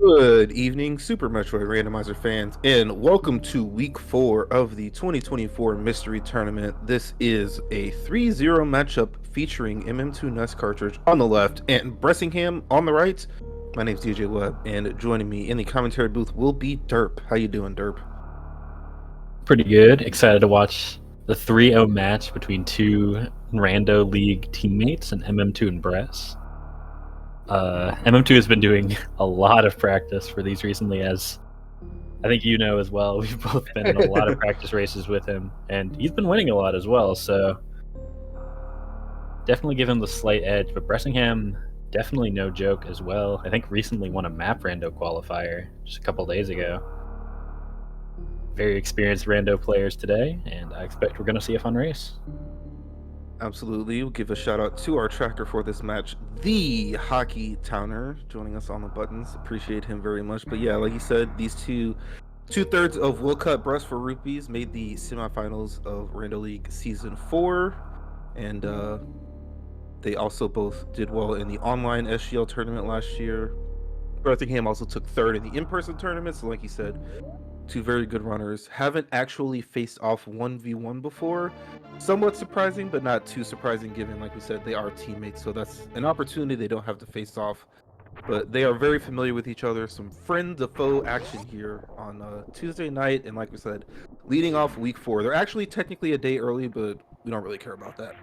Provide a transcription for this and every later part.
Good evening, Super Metroid Randomizer fans, and welcome to week 4 of the 2024 Mystery Tournament. This is a 3-0 matchup featuring mm2nescartridge on the left and Bressingham on the right. My name's DJ Webb, and joining me in the commentary booth will be Derp. How you doing, Derp? Pretty good. Excited to watch the 3-0 match between two Rando League teammates and MM2 and Bress. MM2 has been doing a lot of practice for these recently, as I think you know as well. We've both been in a lot of practice races with him, and he's been winning a lot as well, so definitely give him the slight edge. But Bressingham, definitely no joke as well. I think recently won a map rando qualifier just a couple days ago. Very experienced rando players today, and I expect we're going to see a fun race. Absolutely. We'll give a shout out to our tracker for this match, the Hockey Towner, joining us on the buttons. Appreciate him very much. But yeah, like you said, these two-thirds of Will Cut Breast for Rupees made the semifinals of Rando League Season 4. And they also both did well in the online SGL tournament last year. Birmingham also took third in the in-person tournament. So like you said, two very good runners. Haven't actually faced off 1v1 before. Somewhat surprising, but not too surprising given, like we said, they are teammates. So that's an opportunity they don't have to face off. But they are very familiar with each other. Some friend-to-foe action here on Tuesday night. And like we said, leading off week 4. They're actually technically a day early, but we don't really care about that.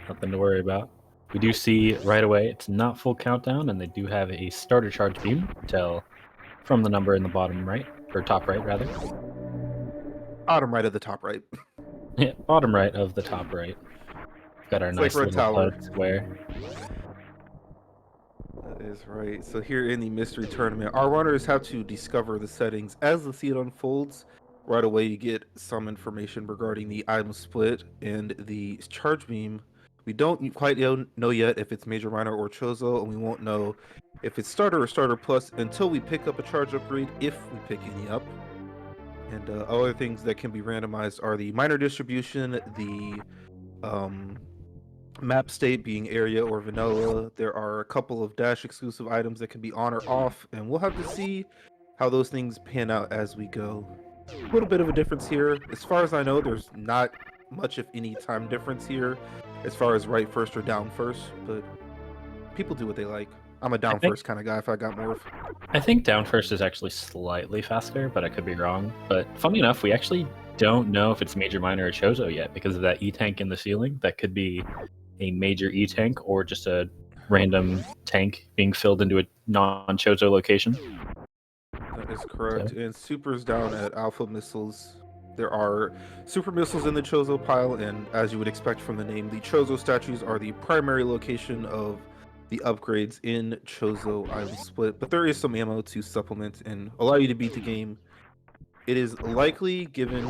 Nothing to worry about. We do see right away it's not full countdown, and they do have a starter charge beam. Tell from the number in the bottom right, or top right rather. Bottom right of the top right. Yeah, bottom right of the top right. Got our It's nice like little tower. HUD square. That is right. So here in the mystery tournament, our runners have to discover the settings as the seed unfolds. Right away, you get some information regarding the item split and the charge beam. We don't quite know yet if it's Major, Minor, or Chozo, and we won't know if it's Starter or Starter Plus until we pick up a charge upgrade, if we pick any up. And other things that can be randomized are the minor distribution, the map state being area or vanilla. There are a couple of dash exclusive items that can be on or off, and we'll have to see how those things pan out as we go. A little bit of a difference here. As far as I know, there's not much of any time difference here as far as right first or down first, but people do what they like. I'm a down first kind of guy if I got more. I think down first is actually slightly faster, but I could be wrong. But funny enough, we actually don't know if it's Major, Minor, or Chozo yet because of that E-tank in the ceiling. That could be a major E-tank or just a random tank being filled into a non-Chozo location. That is correct. So. And Super's down at Alpha Missiles. There are Super Missiles in the Chozo pile, and as you would expect from the name, the Chozo statues are the primary location of the upgrades in Chozo Island Split. But there is some ammo to supplement and allow you to beat the game. It is likely, given,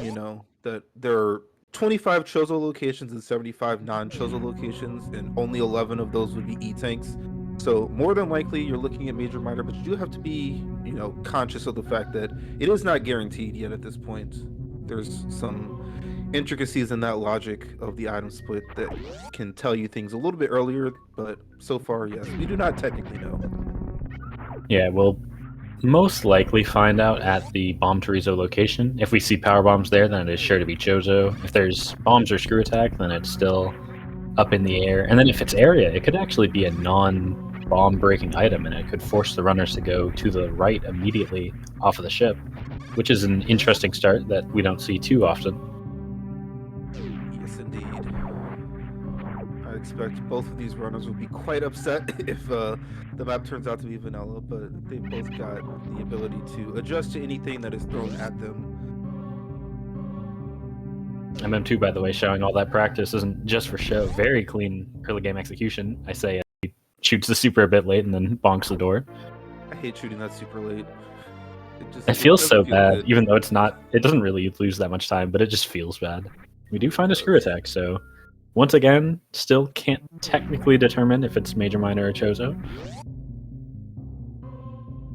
that there are 25 Chozo locations and 75 non-Chozo locations, and only 11 of those would be E-tanks. So more than likely, you're looking at Major, Minor, but you do have to be, conscious of the fact that it is not guaranteed yet at this point. There's some intricacies in that logic of the item split that can tell you things a little bit earlier, but so far, yes, we do not technically know. Yeah, we'll most likely find out at the Bomb Torizo location. If we see power bombs there, then it is sure to be Chozo. If there's bombs or screw attack, then it's still up in the air. And then if it's area, it could actually be a non-bomb breaking item, and it could force the runners to go to the right immediately off of the ship, which is an interesting start that we don't see too often. Yes, indeed. I expect both of these runners will be quite upset if the map turns out to be vanilla, but they both got the ability to adjust to anything that is thrown at them. MM2, by the way, showing all that practice isn't just for show. Very clean early game execution. I say he shoots the super a bit late and then bonks the door. I hate shooting that super late. It feels so bad, even though it's not. It doesn't really lose that much time, but it just feels bad. We do find a screw attack, so once again, still can't technically determine if it's Major, Minor, or Chozo.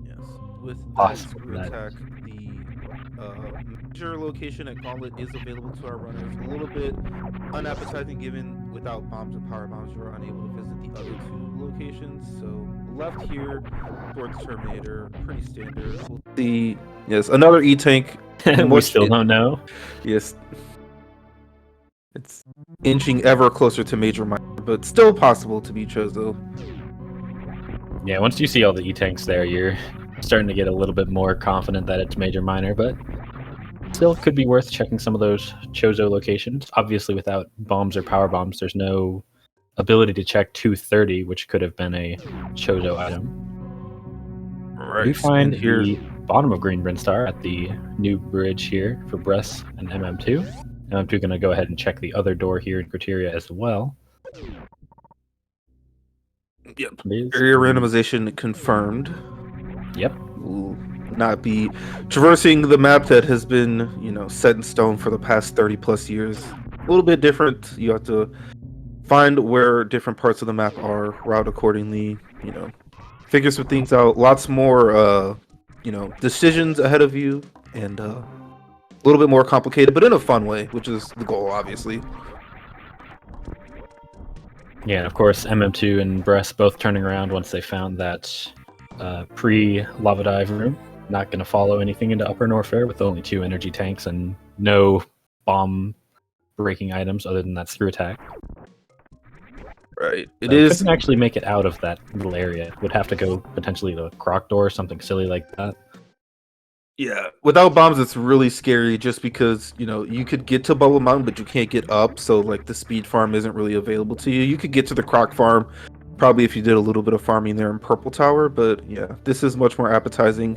Yes, with that screw attack, the major location at Gauntlet is available to our runners. A little bit unappetizing given without bombs or power bombs, you're unable to visit the other two locations. So left here towards Terminator, pretty standard. We'll see. Yes, another E-Tank. We still don't know. Yes. It's inching ever closer to Major Minor, but still possible to be Chozo. Yeah, once you see all the E-Tanks there, you're starting to get a little bit more confident that it's Major Minor, but still could be worth checking some of those Chozo locations. Obviously, without bombs or power bombs, there's no ability to check 230, which could have been a Chozo item. Right. We find the bottom of Green Brinstar at the new bridge here for Bress and MM2. MM2 going to go ahead and check the other door here in Criteria as well. Yep. Area randomization confirmed. Yep. Will not be traversing the map that has been, set in stone for the past 30 plus years. A little bit different. You have to find where different parts of the map are, route accordingly, figure some things out. Lots more, decisions ahead of you, and a little bit more complicated, but in a fun way, which is the goal, obviously. Yeah, and of course, MM2 and Bress both turning around once they found that pre-lava dive room. Not going to follow anything into Upper Norfair with only 2 energy tanks and no bomb breaking items other than that screw attack. Right. It couldn't actually make it out of that little area. Would have to go potentially to a croc door or something silly like that. Yeah, without bombs, it's really scary just because, you could get to Bubble Mountain, but you can't get up. So, the speed farm isn't really available to you. You could get to the croc farm, probably if you did a little bit of farming there in Purple Tower. But yeah, this is much more appetizing.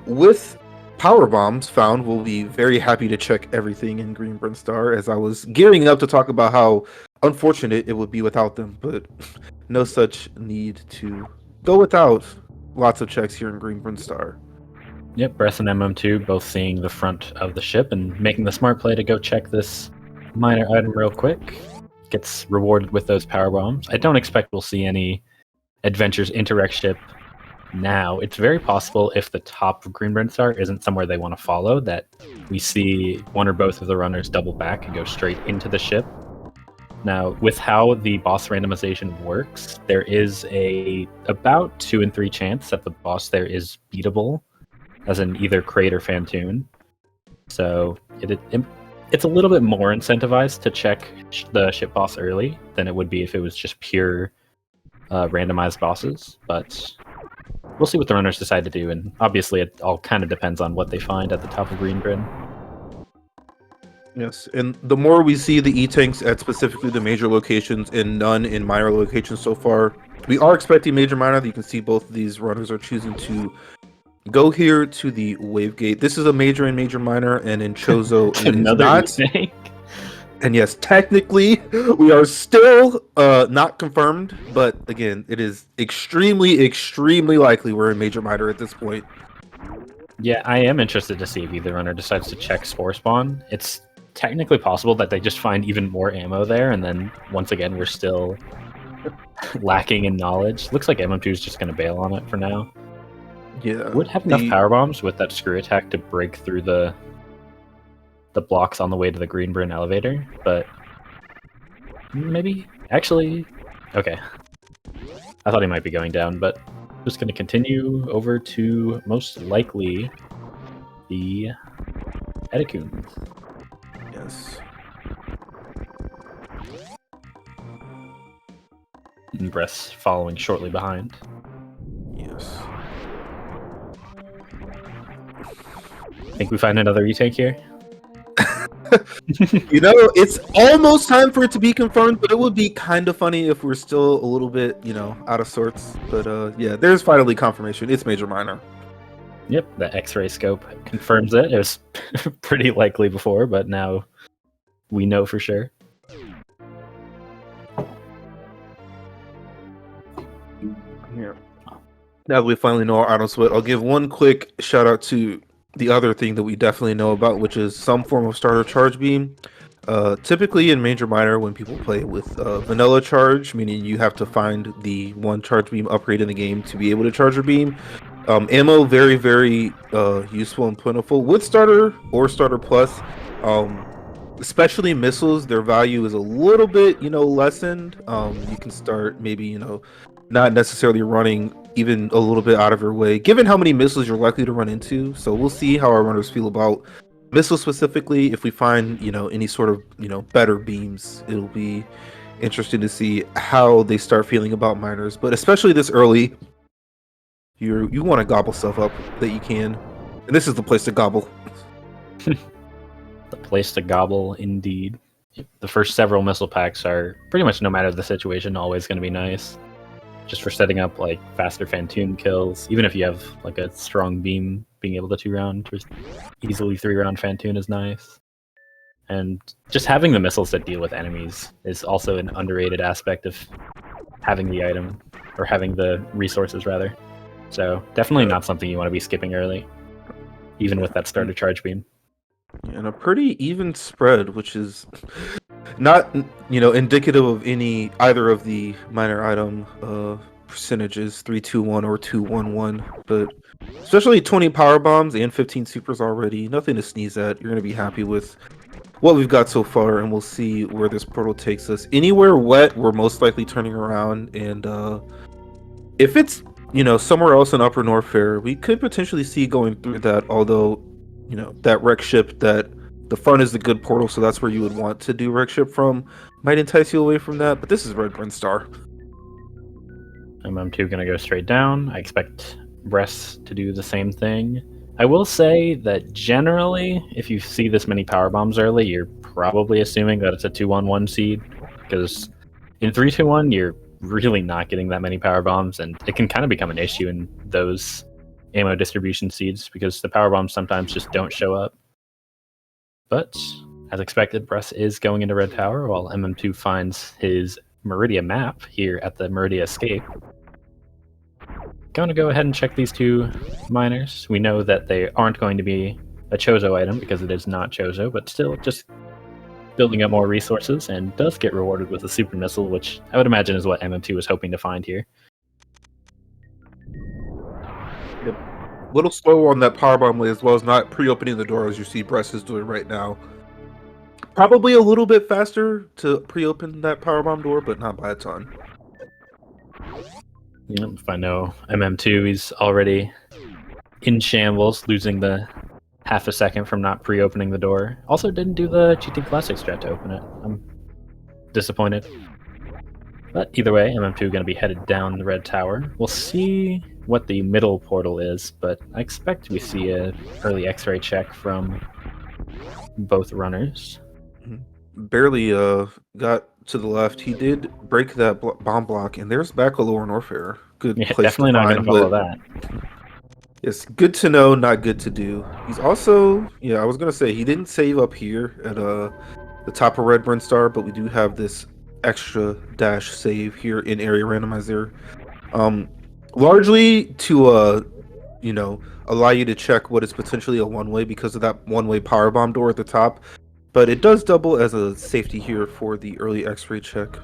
With power bombs found, we'll be very happy to check everything in Green Brinstar, as I was gearing up to talk about how unfortunate it would be without them, but no such need to go without lots of checks here in Green Brinstar. Yep, Bress and MM2 both seeing the front of the ship and making the smart play to go check this minor item real quick. Gets rewarded with those power bombs. I don't expect we'll see any adventures interact ship now. It's very possible if the top of Green Brinstar isn't somewhere they want to follow, that we see one or both of the runners double back and go straight into the ship. Now, with how the boss randomization works, there is about 2 in 3 chance that the boss there is beatable, as in either Crate or Fantoon. So it's a little bit more incentivized to check the ship boss early than it would be if it was just pure randomized bosses. But we'll see what the runners decide to do, and obviously it all kind of depends on what they find at the top of Green Brin. Yes, and the more we see the E-Tanks at specifically the major locations and none in minor locations so far, we are expecting Major Minor. You can see both of these runners are choosing to go here to the Wave Gate. This is a major and Major Minor, and in Chozo it is not. And yes, technically we are still not confirmed, but again, it is extremely, extremely likely we're in Major Minor at this point. Yeah, I am interested to see if either runner decides to check Spore Spawn. It's technically possible that they just find even more ammo there, and then once again we're still lacking in knowledge. Looks like MM2 is just going to bail on it for now. Yeah, would have enough power bombs with that screw attack to break through the blocks on the way to the Green Brin elevator, but maybe actually okay. I thought he might be going down, but just going to continue over to most likely the Edecoon. Yes. And Bress following shortly behind. Yes. Think we find another E-Tank here? It's almost time for it to be confirmed, but it would be kind of funny if we're still a little bit, out of sorts. But yeah, there's finally confirmation. It's Major Minor. Yep, the X-ray scope confirms it. It was pretty likely before, but now we know for sure. Yeah. Now that we finally know our auto sweat, I'll give one quick shout out to the other thing that we definitely know about, which is some form of starter charge beam. Typically in Major Minor, when people play with vanilla charge, meaning you have to find the one charge beam upgrade in the game to be able to charge your beam, Ammo very, very useful and plentiful. With starter or starter plus, especially missiles, their value is a little bit, lessened. You can start maybe, not necessarily running even a little bit out of your way, given how many missiles you're likely to run into. So we'll see how our runners feel about missiles specifically. If we find, any sort of, better beams, it'll be interesting to see how they start feeling about miners. But especially this early, you want to gobble stuff up that you can, and this is the place to gobble. The place to gobble, indeed. The first several missile packs are pretty much, no matter the situation, always going to be nice. Just for setting up like faster Fantoon kills. Even if you have like a strong beam, being able to 2-round or easily 3-round Fantoon is nice. And just having the missiles that deal with enemies is also an underrated aspect of having the item, or having the resources rather. So definitely not something you want to be skipping early, even with that starter charge beam. And a pretty even spread, which is not, indicative of either of the minor item percentages, 3-2-1 or 2-1-1, but especially 20 power bombs and 15 supers already, nothing to sneeze at. You're going to be happy with what we've got so far, and we'll see where this portal takes us. Anywhere wet, we're most likely turning around, and if it's, somewhere else in Upper North Fair, we could potentially see going through that, although, that wreck ship, that the front is the good portal, so that's where you would want to do wreck ship from, might entice you away from that, but this is Red Bryn Star. MM2 going to go straight down. I expect Bress to do the same thing. I will say that generally, if you see this many power bombs early, you're probably assuming that it's a 2-1-1 seed, because in 3-2-1, you're really not getting that many power bombs, and it can kind of become an issue in those ammo distribution seeds because the power bombs sometimes just don't show up. But as expected, Bress is going into Red Tower while MM2 finds his Meridia map here at the Meridia Escape. Going to go ahead and check these two miners. We know that they aren't going to be a Chozo item because it is not Chozo, but still just building up more resources, and does get rewarded with a super missile, which I would imagine is what MM2 was hoping to find here. Yep. A little slower on that powerbomb as well as not pre-opening the door as you see Bress is doing right now. Probably a little bit faster to pre-open that powerbomb door, but not by a ton. If I know MM2, he's already in shambles, losing the half a second from not pre-opening the door. Also didn't do the GT Classic strat to open it. I'm disappointed. But either way, MM2 going to be headed down the Red Tower. We'll see what the middle portal is, but I expect we see a early X-ray check from both runners. Barely got to the left. He did break that bomb block, and there's back a lower Norfair. Good place definitely to not going to follow that. Yes, good to know, not good to do. He's also, I was going to say, he didn't save up here at the top of Red Bryn Star, but we do have this extra dash save here in Area Randomizer. Largely to, allow you to check what is potentially a one-way because of that one-way power bomb door at the top. But it does double as a safety here for the early X-ray check.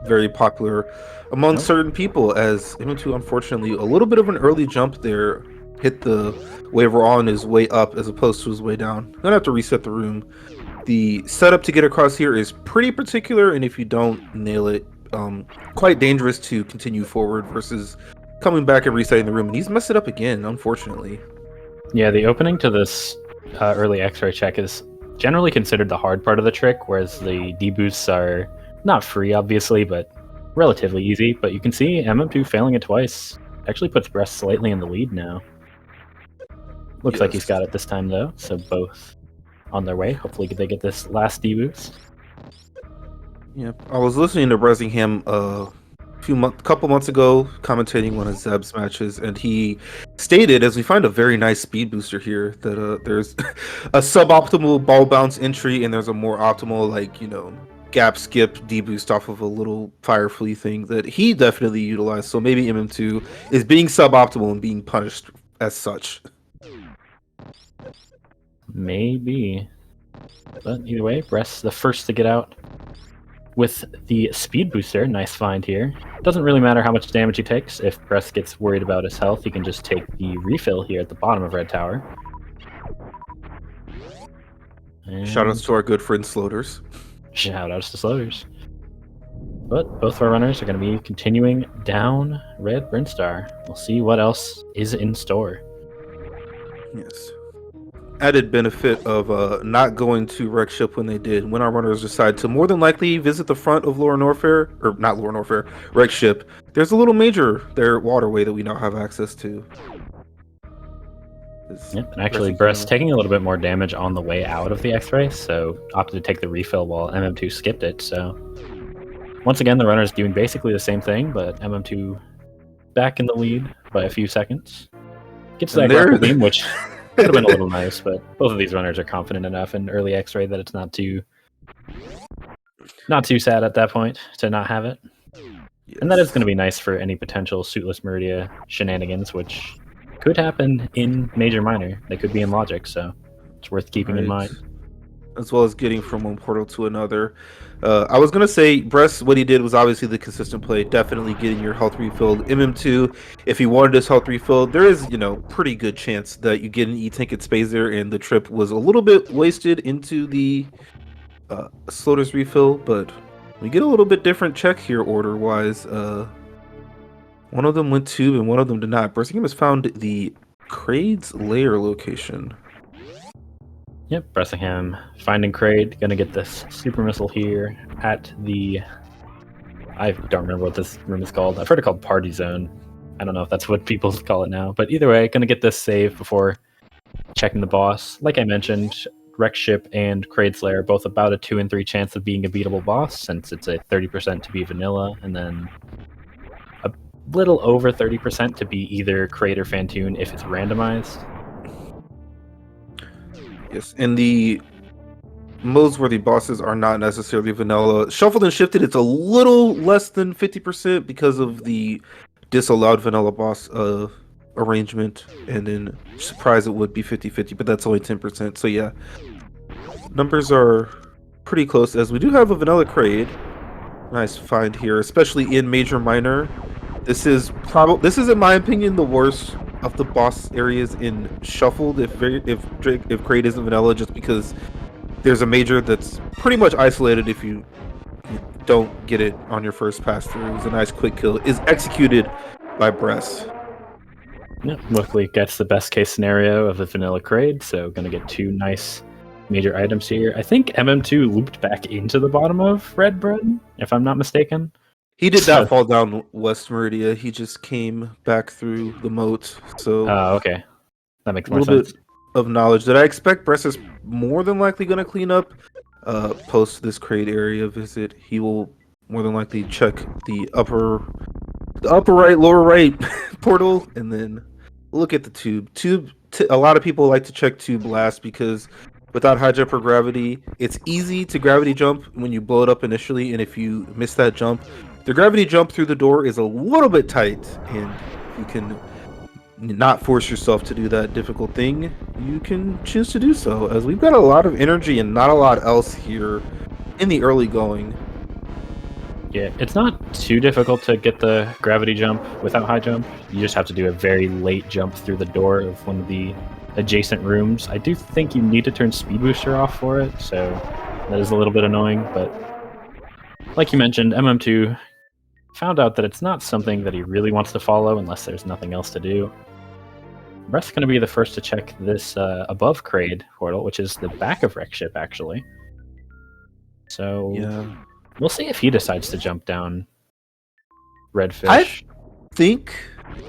Very popular among certain people, as MM2 unfortunately a little bit of an early jump there, hit the wave we're on his way up as opposed to his way down. Gonna have to reset the room. The setup to get across here is pretty particular, and if you don't nail it, quite dangerous to continue forward versus coming back and resetting the room. And he's messed it up again, unfortunately. Yeah, the opening to this early X-ray check is generally considered the hard part of the trick, whereas the deboosts are not free, obviously, but relatively easy. But you can see MM2 failing it twice. Actually puts Bress slightly in the lead now. Looks like he's got it this time, though, so both on their way. Hopefully they get this last deboost. Yeah, I was listening to Bressingham couple months ago, commentating one of Zeb's matches, and he stated, as we find a very nice speed booster here, that there's a suboptimal ball bounce entry, and there's a more optimal, gap skip deboost off of a little fire flea thing that he definitely utilized. So maybe MM2 is being suboptimal and being punished as such. Maybe. But either way, Bress the first to get out. with the speed booster, nice find here. Doesn't really matter how much damage he takes. If Bress gets worried about his health, he can just take the refill here at the bottom of Red Tower. And Shoutouts to our good friend Sloters. shoutouts to Sloters. But both of our runners are going to be continuing down Red Brinstar. We'll see what else is in store. Yes. Added benefit of not going to Wreck Ship when they did. When our runners decide to more than likely visit the front of Lower Norfair, or not Lower Norfair, Wreck Ship, there's a little major there waterway that we now have access to. Yep, and actually Bress taking a little bit more damage on the way out of the X-ray, so opted to take the refill while MM2 skipped it. So once again, the runner's doing basically the same thing, but MM2 back in the lead by a few seconds. Gets that grapple beam, which would have been a little nice, but both of these runners are confident enough in early X-ray that it's not too sad at that point to not have it. Yes. And that is going to be nice for any potential Suitless Meridia shenanigans, which could happen in Major Minor. They could be in Logic, so it's worth keeping in mind. As well as getting from one portal to another. I was going to say, Bress, what he did was obviously the consistent play, definitely getting your health refilled. MM2, if he wanted his health refilled, there is, pretty good chance that you get an E-Tank at Spazer, and the trip was a little bit wasted into the Sloters refill, but we get a little bit different check here order-wise. One of them went tube and one of them did not. Bressingham has found the Kraid's lair location. Yep, Bressingham finding Kraid, gonna get this super missile here at the... I don't remember what this room is called. I've heard it called Party Zone. I don't know if that's what people call it now, but either way, gonna get this save before checking the boss. Like I mentioned, Wreck Ship and Kraid's Lair both about a 2 in 3 chance of being a beatable boss, since it's a 30% to be vanilla, and then a little over 30% to be either Kraid or Phantoon if it's randomized. Yes, and the modes where the bosses are not necessarily vanilla. Shuffled and shifted, it's a little less than 50% because of the disallowed vanilla boss arrangement. And then surprise, it would be 50-50, but that's only 10%. So yeah, numbers are pretty close, as we do have a vanilla Kraid. Nice find here, especially in Major Minor. This is in my opinion the worst of the boss areas in Shuffled if Kraid isn't vanilla, just because there's a major that's pretty much isolated if you don't get it on your first pass through. It's a nice quick kill. Is executed by Bress. Yep, luckily gets the best case scenario of the vanilla Kraid, so gonna get 2 nice major items here. I think MM2 looped back into the bottom of Red Bread, if I'm not mistaken. He did not fall down West Meridia. He just came back through the moat. So okay, that makes more sense. A little bit of knowledge that I expect Bress is more than likely going to clean up post this Kraid area visit. He will more than likely check the upper right, lower right portal, and then look at the tube. A lot of people like to check tube last because without high jump or gravity, it's easy to gravity jump when you blow it up initially, and if you miss that jump, the gravity jump through the door is a little bit tight, and you can not force yourself to do that difficult thing. You can choose to do so, as we've got a lot of energy and not a lot else here in the early going. Yeah, it's not too difficult to get the gravity jump without high jump. You just have to do a very late jump through the door of one of the adjacent rooms. I do think you need to turn Speed Booster off for it, so that is a little bit annoying, but like you mentioned, MM2 found out that it's not something that he really wants to follow unless there's nothing else to do. Brett's going to be the first to check this above Kraid portal, which is the back of Wreck Ship, actually. So yeah, we'll see if he decides to jump down Redfish. I think,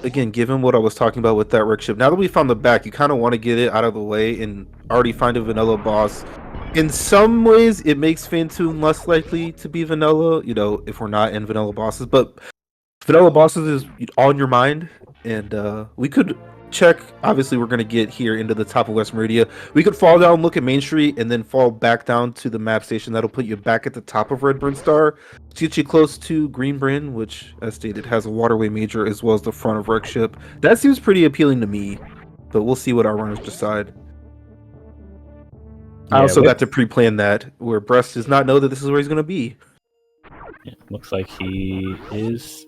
again, given what I was talking about with that Wreck Ship, now that we found the back, you kind of want to get it out of the way and already find a vanilla boss. In some ways, it makes Phantoon less likely to be vanilla, if we're not in vanilla bosses. But vanilla bosses is on your mind, and we could check. Obviously, we're going to get here into the top of West Meridia. We could fall down, look at Main Street, and then fall back down to the map station. That'll put you back at the top of Red Brinstar to get you close to Green Bryn, which, as stated, has a waterway major as well as the front of Wreck Ship. That seems pretty appealing to me, but we'll see what our runners decide. I also got to pre-plan that, where Bress does not know that this is where he's going to be. Yeah, looks like he is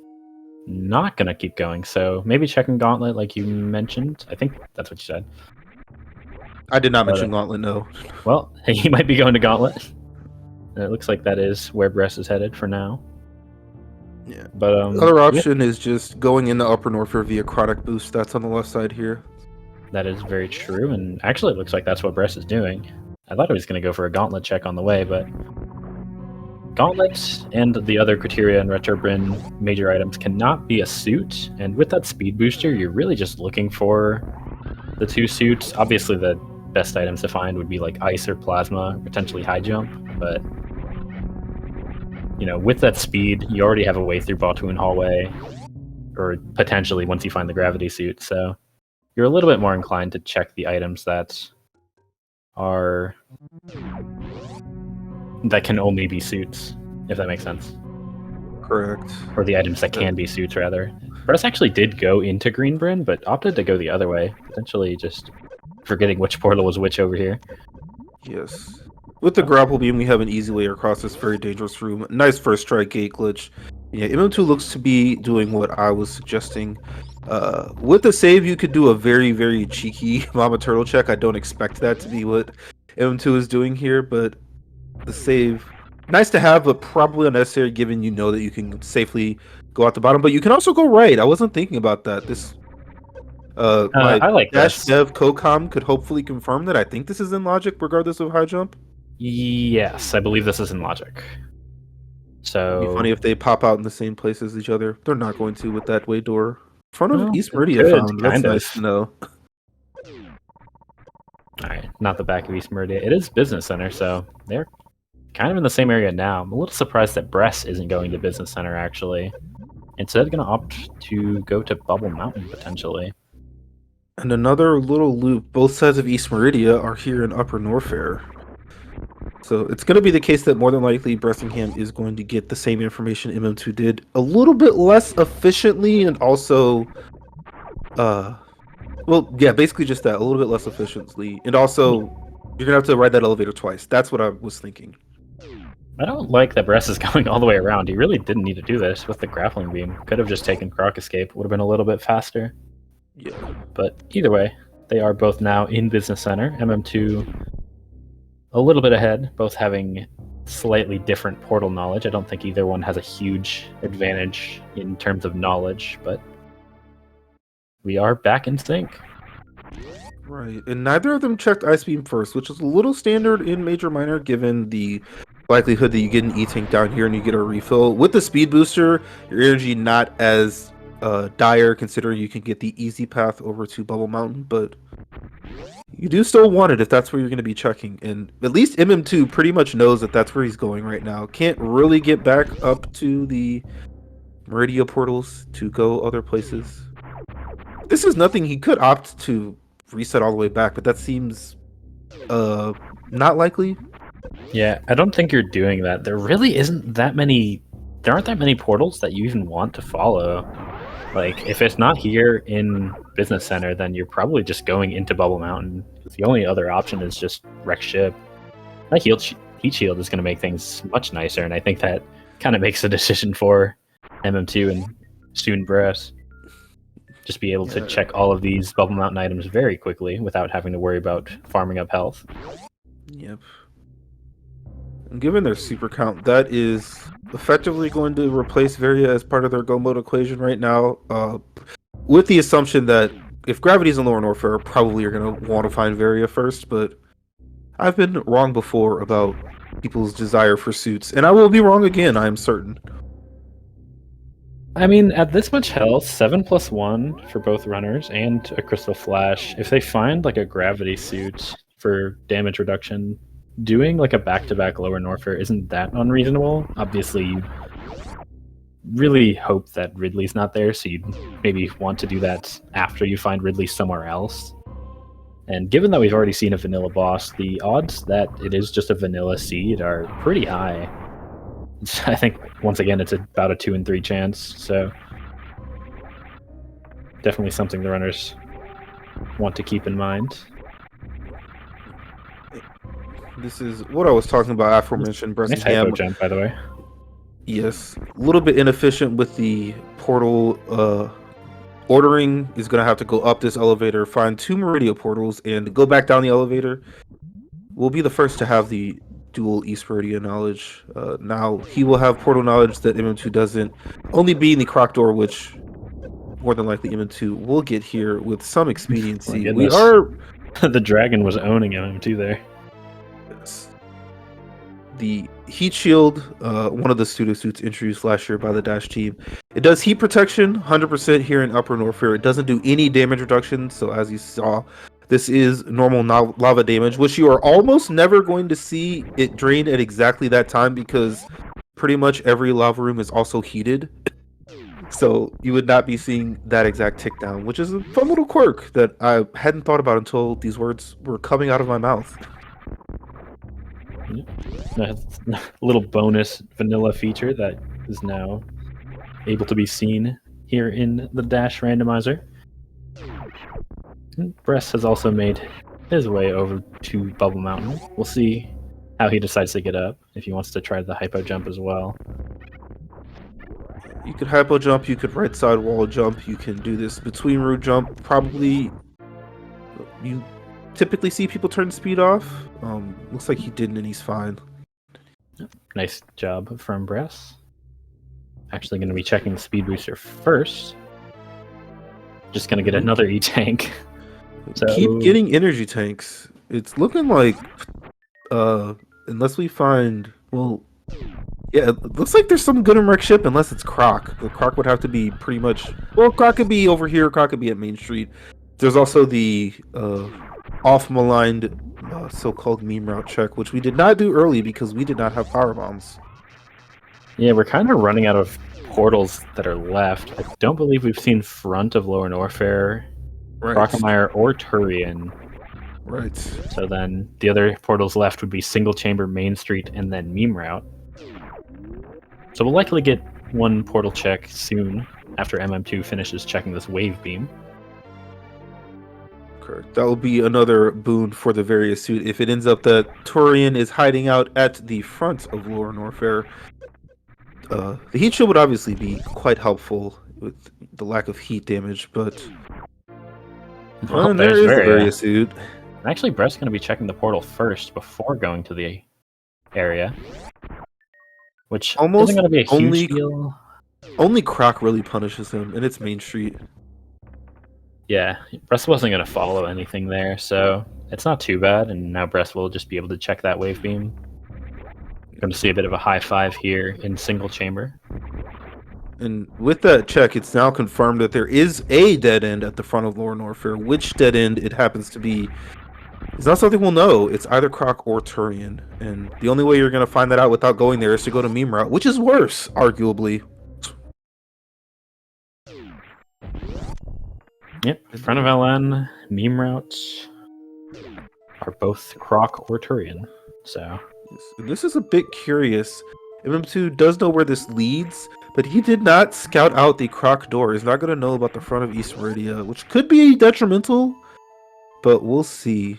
not gonna keep going. So maybe checking Gauntlet, like you mentioned. I think that's what you said. I did not mention Gauntlet, no. Well, he might be going to Gauntlet. And it looks like that is where Bress is headed for now. Yeah. But the other option is just going into Upper Norfair via Chronic Boost. That's on the left side here. That is very true, and actually it looks like that's what Bress is doing. I thought he was going to go for a Gauntlet check on the way, but Gauntlets and the other Criteria and Retrobrin major items cannot be a suit, and with that speed booster, you're really just looking for the 2 suits. Obviously, the best items to find would be like Ice or Plasma, or potentially High Jump, but you know, with that speed, you already have a way through Batuan Hallway, or potentially once you find the Gravity suit, so you're a little bit more inclined to check the items that can only be suits, if that makes sense. Correct. Or the items that can be suits, rather. Bress actually did go into Greenbryn, but opted to go the other way, potentially just forgetting which portal was which over here. Yes. With the grapple beam, we have an easy way across this very dangerous room. Nice first try gate glitch. Yeah, MM2 looks to be doing what I was suggesting. With the save, you could do a very, very cheeky Mama Turtle check. I don't expect that to be what MM2 is doing here, but the save, nice to have, but probably unnecessary given you know that you can safely go out the bottom. But you can also go right. I wasn't thinking about that. This my I like dash this. dev Cocom could hopefully confirm that. I think this is in logic regardless of high jump. Yes, I believe this is in logic. So It'd be funny if they pop out in the same place as each other. They're not going to with that way door. In front of East Meridia found. That's nice to know. Alright, not the back of East Meridia. It is Business Center, so they're kind of in the same area now. I'm a little surprised that Bress isn't going to Business Center, actually. Instead, going to opt to go to Bubble Mountain, potentially. And another little loop. Both sides of East Meridia are here in Upper Norfair. So it's going to be the case that more than likely Bressingham is going to get the same information MM2 did a little bit less efficiently, and also, well, yeah, basically just that, a little bit less efficiently. And also, you're going to have to ride that elevator twice. That's what I was thinking. I don't like that Bress is going all the way around. He really didn't need to do this with the grappling beam. Could have just taken Croc Escape. Would have been a little bit faster. Yeah. But either way, they are both now in Business Center. MM2 a little bit ahead, both having slightly different portal knowledge. I don't think either one has a huge advantage in terms of knowledge, but we are back in sync. Right, and neither of them checked Ice Beam first, which is a little standard in Major Minor, given the likelihood that you get an E-Tank down here and you get a refill. With the Speed Booster, your energy not as dire, considering you can get the easy path over to Bubble Mountain, but you do still want it if that's where you're going to be checking. And at least MM2 pretty much knows that that's where he's going right now. Can't really get back up to the Meridia portals to go other places. This is nothing. He could opt to reset all the way back, but that seems not likely. Yeah, I don't think you're doing that. There really isn't that many. There aren't that many portals that you even want to follow. Like, if it's not here in Business Center, then you're probably just going into Bubble Mountain. The only other option is just wreck ship. That heat shield is going to make things much nicer, and I think that kind of makes the decision for MM2 and soon Bress. Just be able to check all of these Bubble Mountain items very quickly without having to worry about farming up health. Yep. And given their super count, that is effectively going to replace Varia as part of their go mode equation right now, with the assumption that if Gravity's in Lower Norfair, probably you're going to want to find Varia first, but I've been wrong before about people's desire for suits, and I will be wrong again, I am certain. I mean, at this much health, 7+1 for both runners and a Crystal Flash, if they find like a Gravity suit for damage reduction, doing like a back-to-back Lower Norfair isn't that unreasonable. Obviously, you really hope that Ridley's not there, so you'd maybe want to do that after you find Ridley somewhere else. And given that we've already seen a vanilla boss, the odds that it is just a vanilla seed are pretty high. I think, once again, it's about a 2 in 3 chance, so definitely something the runners want to keep in mind. This is what I was talking about, aforementioned Nice Bressingham. hypo jump, by the way. Yes, a little bit inefficient with the portal ordering. Is going to have to go up this elevator, find 2 Meridia portals, and go back down the elevator. We'll be the first to have the dual East Meridia knowledge. Now, he will have portal knowledge that MM2 doesn't, only being the Croc door, which more than likely MM2 will get here with some expediency. My We goodness. are... The dragon was owning MM2 there. The heat shield, one of the pseudo suits introduced last year by the Dash team. It does heat protection 100% here in Upper Norfair. It doesn't do any damage reduction. So as you saw, this is normal lava damage, which you are almost never going to see it drain at exactly that time because pretty much every lava room is also heated. So you would not be seeing that exact tick down, which is a fun little quirk that I hadn't thought about until these words were coming out of my mouth. A little bonus vanilla feature that is now able to be seen here in the Dash randomizer. Bress has also made his way over to Bubble Mountain. We'll see how he decides to get up, if he wants to try the hypo jump as well. You could hypo jump, you could right side wall jump, you can do this between root jump. Probably you typically see people turn speed off. Looks like he didn't and he's fine. Nice job from Bress. Actually going to be checking the speed booster first. Just going to get another E-tank. So... Keep getting energy tanks. It's looking like, unless we find, well, yeah, it looks like there's some good and wreck ship unless it's Croc. The Croc would have to be pretty much, well, Croc could be over here, Croc could be at Main Street. There's also the off-maligned so-called meme route check, which we did not do early because we did not have power bombs. Yeah, we're kind of running out of portals that are left. I don't believe we've seen front of Lower Norfair, Right. Crocomire, or Turian. Right. So then the other portals left would be Single Chamber, Main Street, and then Meme Route. So we'll likely get one portal check soon after MM2 finishes checking this wave beam. Correct. That will be another boon for the various suit. If it ends up that Turian is hiding out at the front of Lower Norfair, the heat shield would obviously be quite helpful with the lack of heat damage, but there is the various suit. Actually, Brett's going to be checking the portal first before going to the area, which almost isn't going to be a huge deal. Only Croc really punishes him, and it's Main Street. Yeah, Bress wasn't going to follow anything there, so it's not too bad, and now Bress will just be able to check that wave beam. Going to see a bit of a high five here in Single Chamber. And with that check, it's now confirmed that there is a dead end at the front of Lower Norfair. Which dead end it happens to be is not something we'll know. It's either Croc or Turian. And the only way you're going to find that out without going there is to go to Meme Route, which is worse, arguably. Yep, front of LN, Meme Routes are both Croc or Turian. So and this is a bit curious. MM2 does know where this leads, but he did not scout out the Croc door. He's not going to know about the front of East Meridia, which could be detrimental, but we'll see.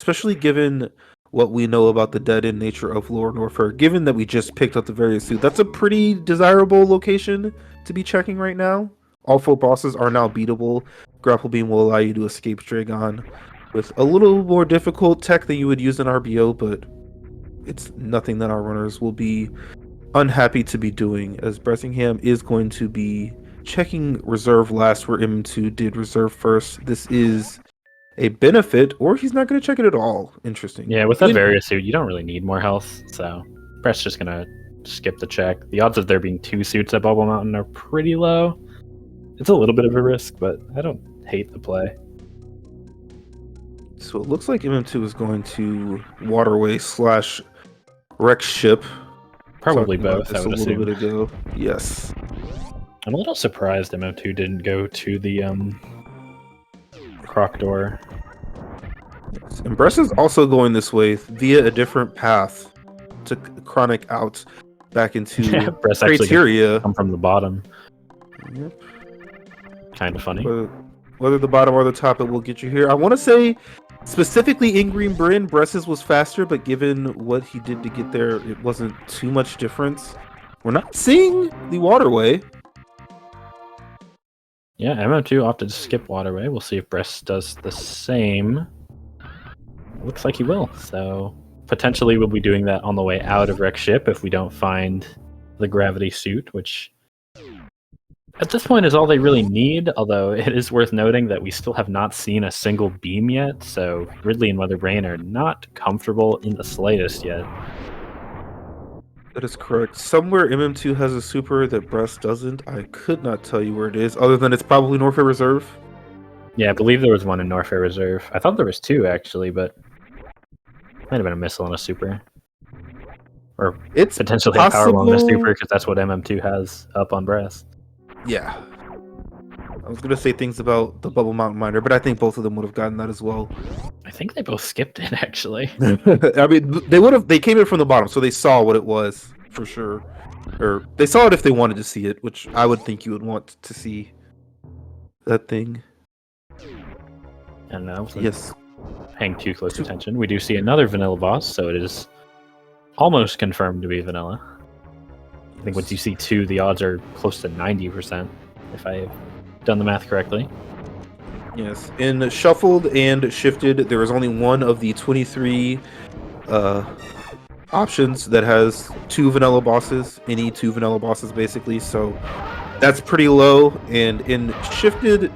Especially given what we know about the dead-end nature of Lower Norfair, given that we just picked up the various suit. That's a pretty desirable location to be checking right now. All 4 bosses are now beatable. Grapple Beam will allow you to escape Dragon with a little more difficult tech than you would use in RBO, but it's nothing that our runners will be unhappy to be doing, as Bressingham is going to be checking reserve last where M2 did reserve first. This is a benefit, or he's not going to check it at all. Interesting. Yeah, with that various suit, you don't really need more health, so Brett's just going to skip the check. The odds of there being 2 suits at Bubble Mountain are pretty low. It's a little bit of a risk, but I don't hate the play. So it looks like MM2 is going to Waterway / Wreck Ship. Probably both, I would a assume. little bit ago. Yes. I'm a little surprised MM2 didn't go to the Croc door. Yes. And Bress is also going this way via a different path to Chronic out back into Bress Criteria. Come from the bottom. Yep. Kind of funny. Whether the bottom or the top, it will get you here. I want to say specifically in Green Bryn, Bress's was faster, but given what he did to get there, it wasn't too much difference. We're not seeing the waterway. Yeah, MM2 opted to skip waterway. We'll see if Bress does the same. Looks like he will. So potentially we'll be doing that on the way out of Wreck Ship if we don't find the gravity suit, which at this point is all they really need, although it is worth noting that we still have not seen a single beam yet, so Ridley and Mother Brain are not comfortable in the slightest yet. That is correct. Somewhere MM2 has a super that Bress doesn't. I could not tell you where it is, other than it's probably Norfair Reserve. Yeah, I believe there was one in Norfair Reserve. I thought there was two, actually, but might have been a missile and a super. Or It's potentially possible. a powerbomb and a super, because that's what MM2 has up on Bress. Yeah. I was gonna say things about the Bubble Mountain Miner, but I think both of them would have gotten that as well. I think they both skipped it, actually. I mean, they would have. They came in from the bottom, so they saw what it was for sure, or they saw it if they wanted to see it, which I would think you would want to see that thing. I don't know. Yes. Paying too close attention. We do see another vanilla boss, so it is almost confirmed to be vanilla. I think once you see two, the odds are close to 90%, if I've done the math correctly. Yes. In shuffled and shifted, there is only one of the 23 options that has two vanilla bosses. Any two vanilla bosses, basically. So that's pretty low. And in shifted,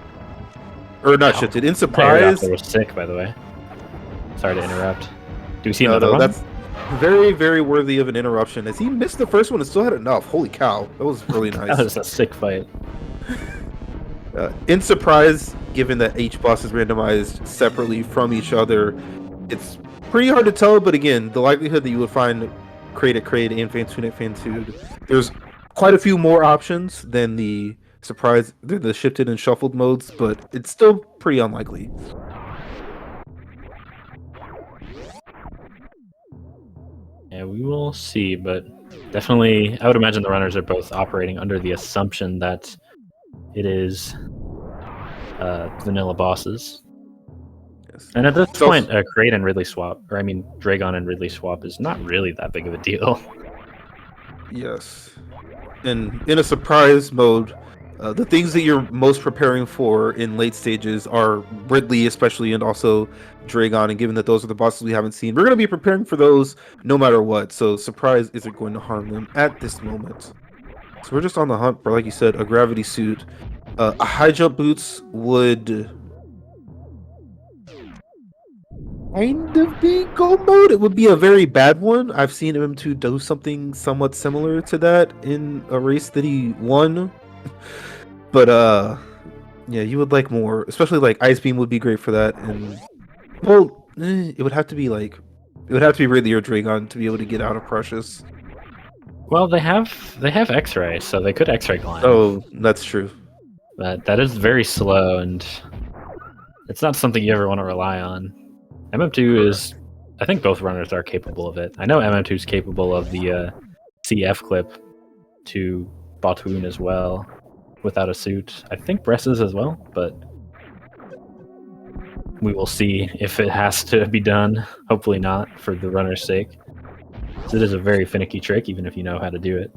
or not shifted, in surprise, That was sick, by the way. Sorry to interrupt. Do we see another one? That's very, very worthy of an interruption. As he missed the first one and still had enough. Holy cow. That was really nice. That was a sick fight. In surprise, given that each boss is randomized separately from each other, it's pretty hard to tell, but again, the likelihood that you would find Crate at Crate and Fantoon at Fantoon, there's quite a few more options than the surprise, the shifted and shuffled modes, but it's still pretty unlikely. Yeah, we will see, but definitely, I would imagine the runners are both operating under the assumption that it is vanilla bosses. Yes. And at this point, Crate and Ridley swap, or I mean, Dragon and Ridley swap is not really that big of a deal. Yes. And in a surprise mode, the things that you're most preparing for in late stages are Ridley, especially, and also Dragon. And given that those are the bosses we haven't seen, we're going to be preparing for those no matter what. So surprise isn't going to harm them at this moment. So we're just on the hunt for, like you said, a gravity suit. A high jump boots would kind of be gold mode. It would be a very bad one. I've seen MM2 do something somewhat similar to that in a race that he won. But yeah, you would like more, especially like Ice Beam would be great for that. And well, it would have to be Ridley or Dragon to be able to get out of Precious. Well, they have X-ray, so they could X-ray climb. Oh, that's true. But that is very slow, and it's not something you ever want to rely on. MM2 is, I think both runners are capable of it. I know MM2 is capable of the CF clip to Batoon as well, without a suit. I think Bress is as well, but we will see if it has to be done. Hopefully not, for the runner's sake. So it is a very finicky trick, even if you know how to do it.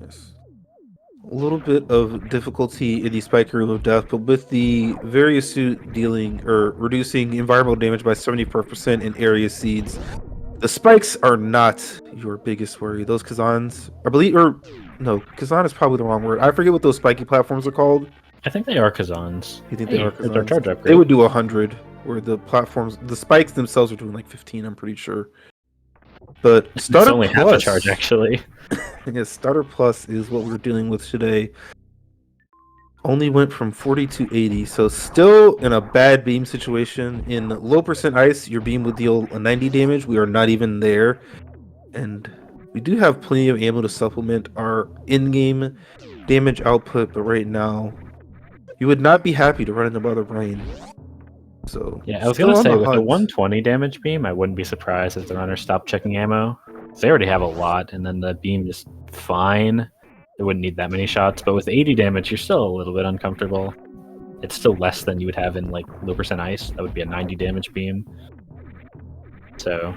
Yes. A little bit of difficulty in the spike room of death, but with the various suit dealing or reducing environmental damage by 74% in area seeds, the spikes are not your biggest worry. Those Kazans, I believe, or no, Kazan is probably the wrong word. I forget what those spiky platforms are called. I think they are Kazans. You think they are Kazans? Their charge upgrade. They would do 100, where the platforms, the spikes themselves are doing like 15, I'm pretty sure. But Starter it's only Plus, half a charge, actually. Yes, Starter Plus is what we're dealing with today. Only went from 40 to 80, so still in a bad beam situation. In low percent ice, your beam would deal a 90 damage. We are not even there. And we do have plenty of ammo to supplement our in-game damage output, but right now, you would not be happy to run into Mother Brain. So yeah, I was gonna say with the 120 damage beam, I wouldn't be surprised if the runners stopped checking ammo. They already have a lot, and then the beam is fine. They wouldn't need that many shots, but with 80 damage, you're still a little bit uncomfortable. It's still less than you would have in like low percent ice. That would be a 90 damage beam. So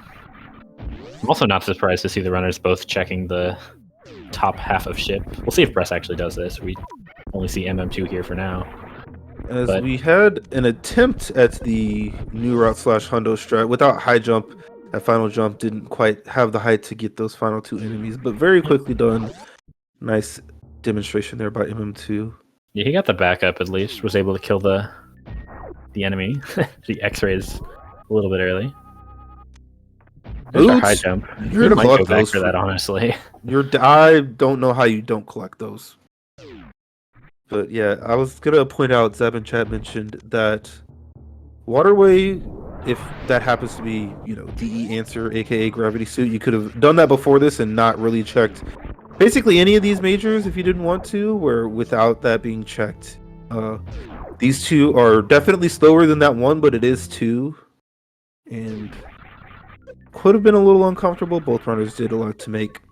I'm also not surprised to see the runners both checking the top half of ship. We'll see if Bress actually does this. We only see MM2 here for now. As But we had an attempt at the new route / hundo strat without high jump. That final jump didn't quite have the height to get those final 2 enemies, but very quickly done. Nice demonstration there by MM2. yeah, he got the backup at least. Was able to kill the enemy. The X-rays a little bit early. There's a high jump. You're You gonna might collect go back those for that, honestly. I don't know how you don't collect those. But yeah, I was gonna point out, Zeb in chat mentioned that Waterway, if that happens to be, DE answer, aka gravity suit, you could have done that before this and not really checked basically any of these majors if you didn't want to, where without that being checked. These 2 are definitely slower than that one, but it is 2. And could have been a little uncomfortable. Both runners did a lot to make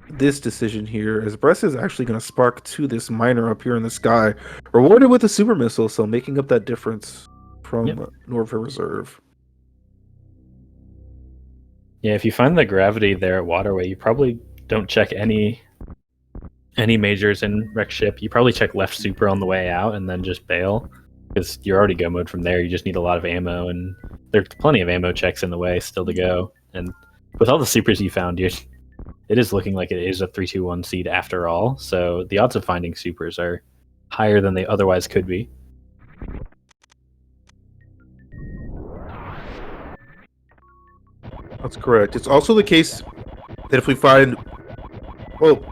this decision here, as Bress is actually going to spark to this miner up here in the sky, rewarded with a super missile, so making up that difference from Norfair Reserve. Yeah, if you find the gravity there at Waterway, you probably don't check any majors in wreck ship. You probably check left super on the way out and then just bail, because you're already go mode from there. You just need a lot of ammo, and there's plenty of ammo checks in the way still to go. And with all the supers you found, it is looking like it is a 3-2-1 seed after all. So the odds of finding supers are higher than they otherwise could be. That's correct. It's also the case that if we find, well,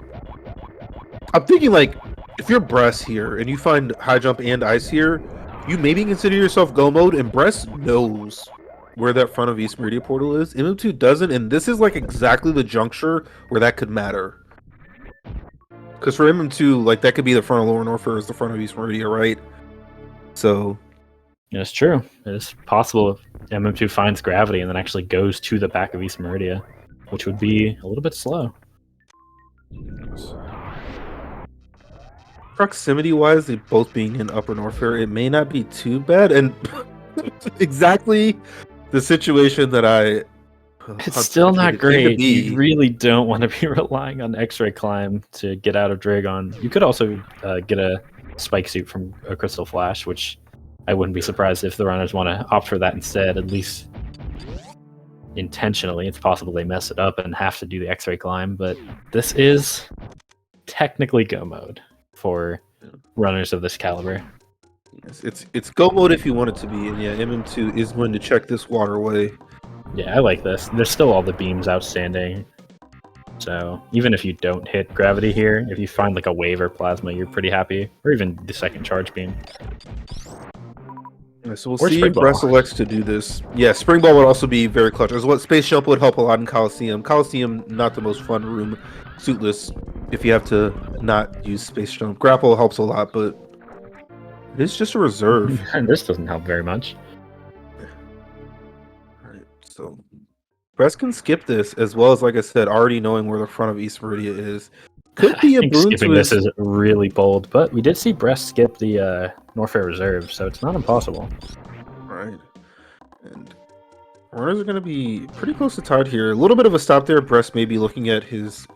I'm thinking like if you're Bress here and you find high jump and ice here, you maybe consider yourself go mode, and Bress knows where that front of East Meridia portal is. MM2 doesn't, and this is like exactly the juncture where that could matter. Because for MM2, like that could be the front of Lower Norfair is the front of East Meridia, right? So yeah, it's true. It is possible if MM2 finds gravity and then actually goes to the back of East Meridia, which would be a little bit slow. Proximity-wise, they both being in Upper Norfair, it may not be too bad, and exactly the situation that it's still not great. You really don't want to be relying on X-ray climb to get out of Dragon. You could also get a spike suit from a Crystal Flash, which I wouldn't be surprised if the runners want to opt for that instead, at least intentionally. It's possible they mess it up and have to do the X-ray climb, but this is technically go mode for runners of this caliber. Yes, it's go mode if you want it to be, and yeah, MM2 is going to check this waterway. Yeah, I like this. There's still all the beams outstanding, so even if you don't hit gravity here, if you find like a wave or plasma, you're pretty happy, or even the second charge beam. Yeah, so we'll see if Bress elects to do this. Yeah, Spring Ball would also be very clutch. As what Space Jump would help a lot in Coliseum. Coliseum, not the most fun room, suitless, if you have to not use Space Jump. Grapple helps a lot, but it's just a reserve. And this doesn't help very much. Alright, so Bress can skip this, as well as, like I said, already knowing where the front of East Meridia is. Could be a boon. Skipping this is really bold, but we did see Bress skip the Norfair Reserve, so it's not impossible. Right. And runners are going to be pretty close to tied here. A little bit of a stop there. Bress may be looking at his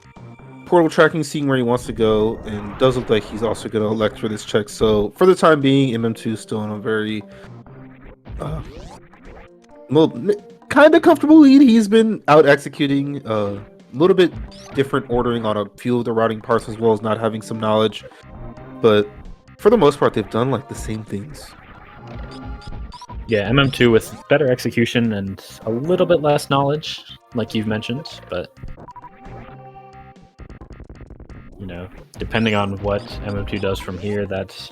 portal tracking, seeing where he wants to go, and does look like he's also going to elect for this check. So for the time being, MM2 is still in a very kind of comfortable lead. He's been out executing a little bit different ordering on a few of the routing parts, as well as not having some knowledge, but for the most part they've done like the same things. Yeah, MM2 with better execution and a little bit less knowledge, like you've mentioned, but you know, depending on what MM2 does from here, that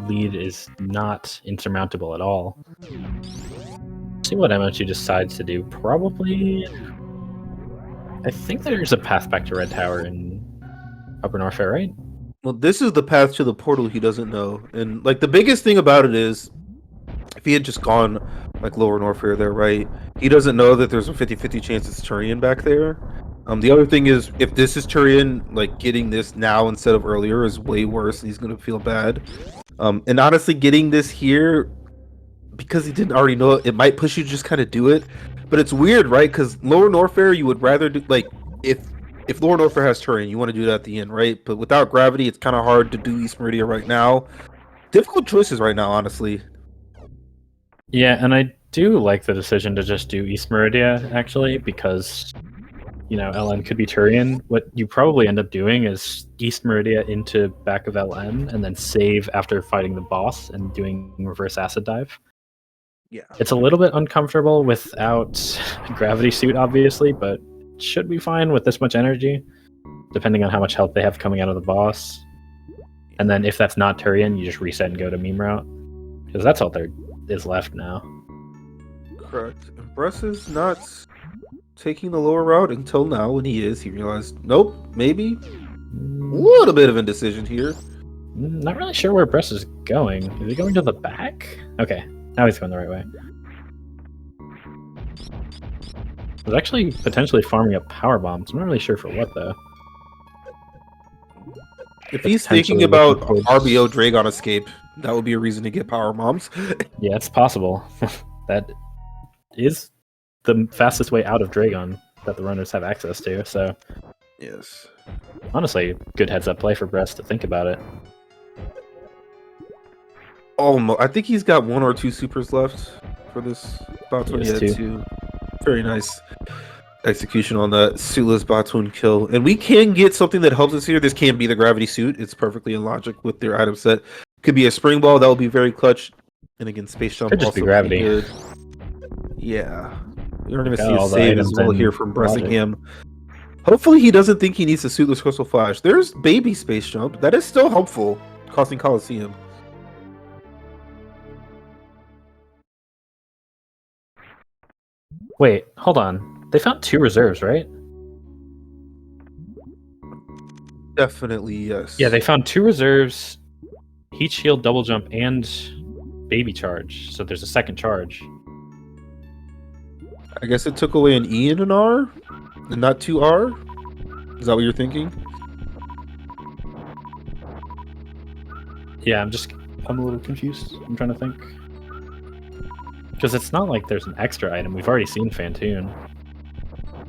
lead is not insurmountable at all. See what MM2 decides to do. Probably, I think there's a path back to Red Tower in Upper Norfair, right? Well, this is the path to the portal he doesn't know, and like the biggest thing about it is, if he had just gone like Lower Norfair there, right, he doesn't know that there's a 50-50 chance it's Turian back there. The other thing is, if this is Turian, like getting this now instead of earlier is way worse, and he's gonna feel bad. And honestly, getting this here, because he didn't already know it, it might push you to just kind of do it. But it's weird, right? Because Lower Norfair, you would rather do, like, if if Lord Orpher has Turian, you want to do that at the end, right? But without gravity, it's kind of hard to do East Meridia right now. Difficult choices right now, honestly. Yeah, and I do like the decision to just do East Meridia, actually, because, LN could be Turian. What you probably end up doing is East Meridia into back of LN, and then save after fighting the boss and doing reverse acid dive. Yeah. It's a little bit uncomfortable without gravity suit, obviously, but should be fine with this much energy, depending on how much health they have coming out of the boss. And then if that's not Turian, you just reset and go to meme route, because that's all there is left now. Correct. And Bress is not taking the lower route until now. When he realized, nope, maybe a little bit of indecision here. Not really sure where Bress is going. Is he going to the back? Okay, now he's going the right way. He's actually potentially farming up power bombs. I'm not really sure for what, though. If he's thinking about RBO Dragon escape, that would be a reason to get power bombs. Yeah, it's possible. That is the fastest way out of Dragon that the runners have access to, so... Yes. Honestly, good heads-up play for Bress to think about it. Almost. I think he's got 1 or 2 supers left for this Batun. Yeah, 2. Very nice execution on that suitless Batun kill. And we can get something that helps us here. This can be the gravity suit. It's perfectly in logic with their item set. Could be a spring ball. That would be very clutch. And again, space jump could just also be gravity. Good. Yeah. We're going to see a save as well here from Bressingham. Hopefully he doesn't think he needs a suitless crystal flash. There's baby space jump. That is still helpful, costing Coliseum. Wait, hold on. They found 2 reserves, right? Definitely, yes. Yeah, they found 2 reserves, heat shield, double jump, and baby charge. So there's a second charge. I guess it took away an E and an R, and not 2R? Is that what you're thinking? Yeah, I'm a little confused. I'm trying to think. Because it's not like there's an extra item. We've already seen Fantoon.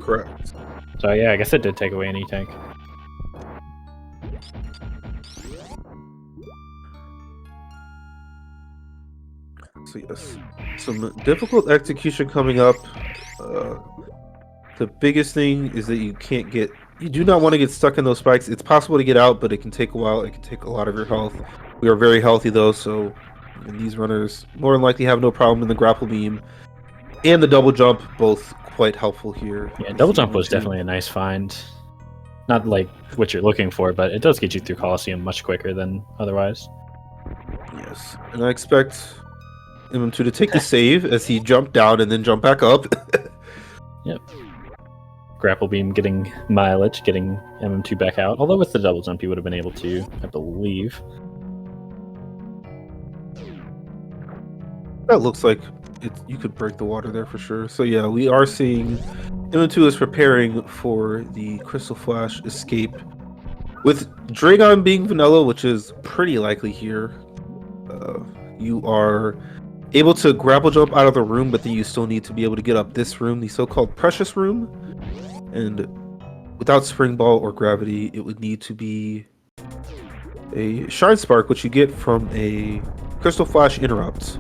Correct. So yeah, I guess it did take away an E-tank. So yes, some difficult execution coming up. The biggest thing is that you do not want to get stuck in those spikes. It's possible to get out, but it can take a while. It can take a lot of your health. We are very healthy though, so these runners more than likely have no problem in the grapple beam and the double jump, both quite helpful here. Yeah, double jump was definitely a nice find. Not like what you're looking for, but it does get you through Coliseum much quicker than otherwise. Yes, and I expect mm2 to take the save as he jumped down and then jump back up. Yep. Grapple beam getting mileage, getting mm2 back out. Although with the double jump, he would have been able to, I believe. That looks like you could break the water there for sure. So yeah, we are seeing mm2 is preparing for the Crystal Flash escape. With Dragon being vanilla, which is pretty likely here, you are able to grapple jump out of the room, but then you still need to be able to get up this room, the so-called Precious Room. And without Spring Ball or Gravity, it would need to be a Shine Spark, which you get from a Crystal Flash Interrupt.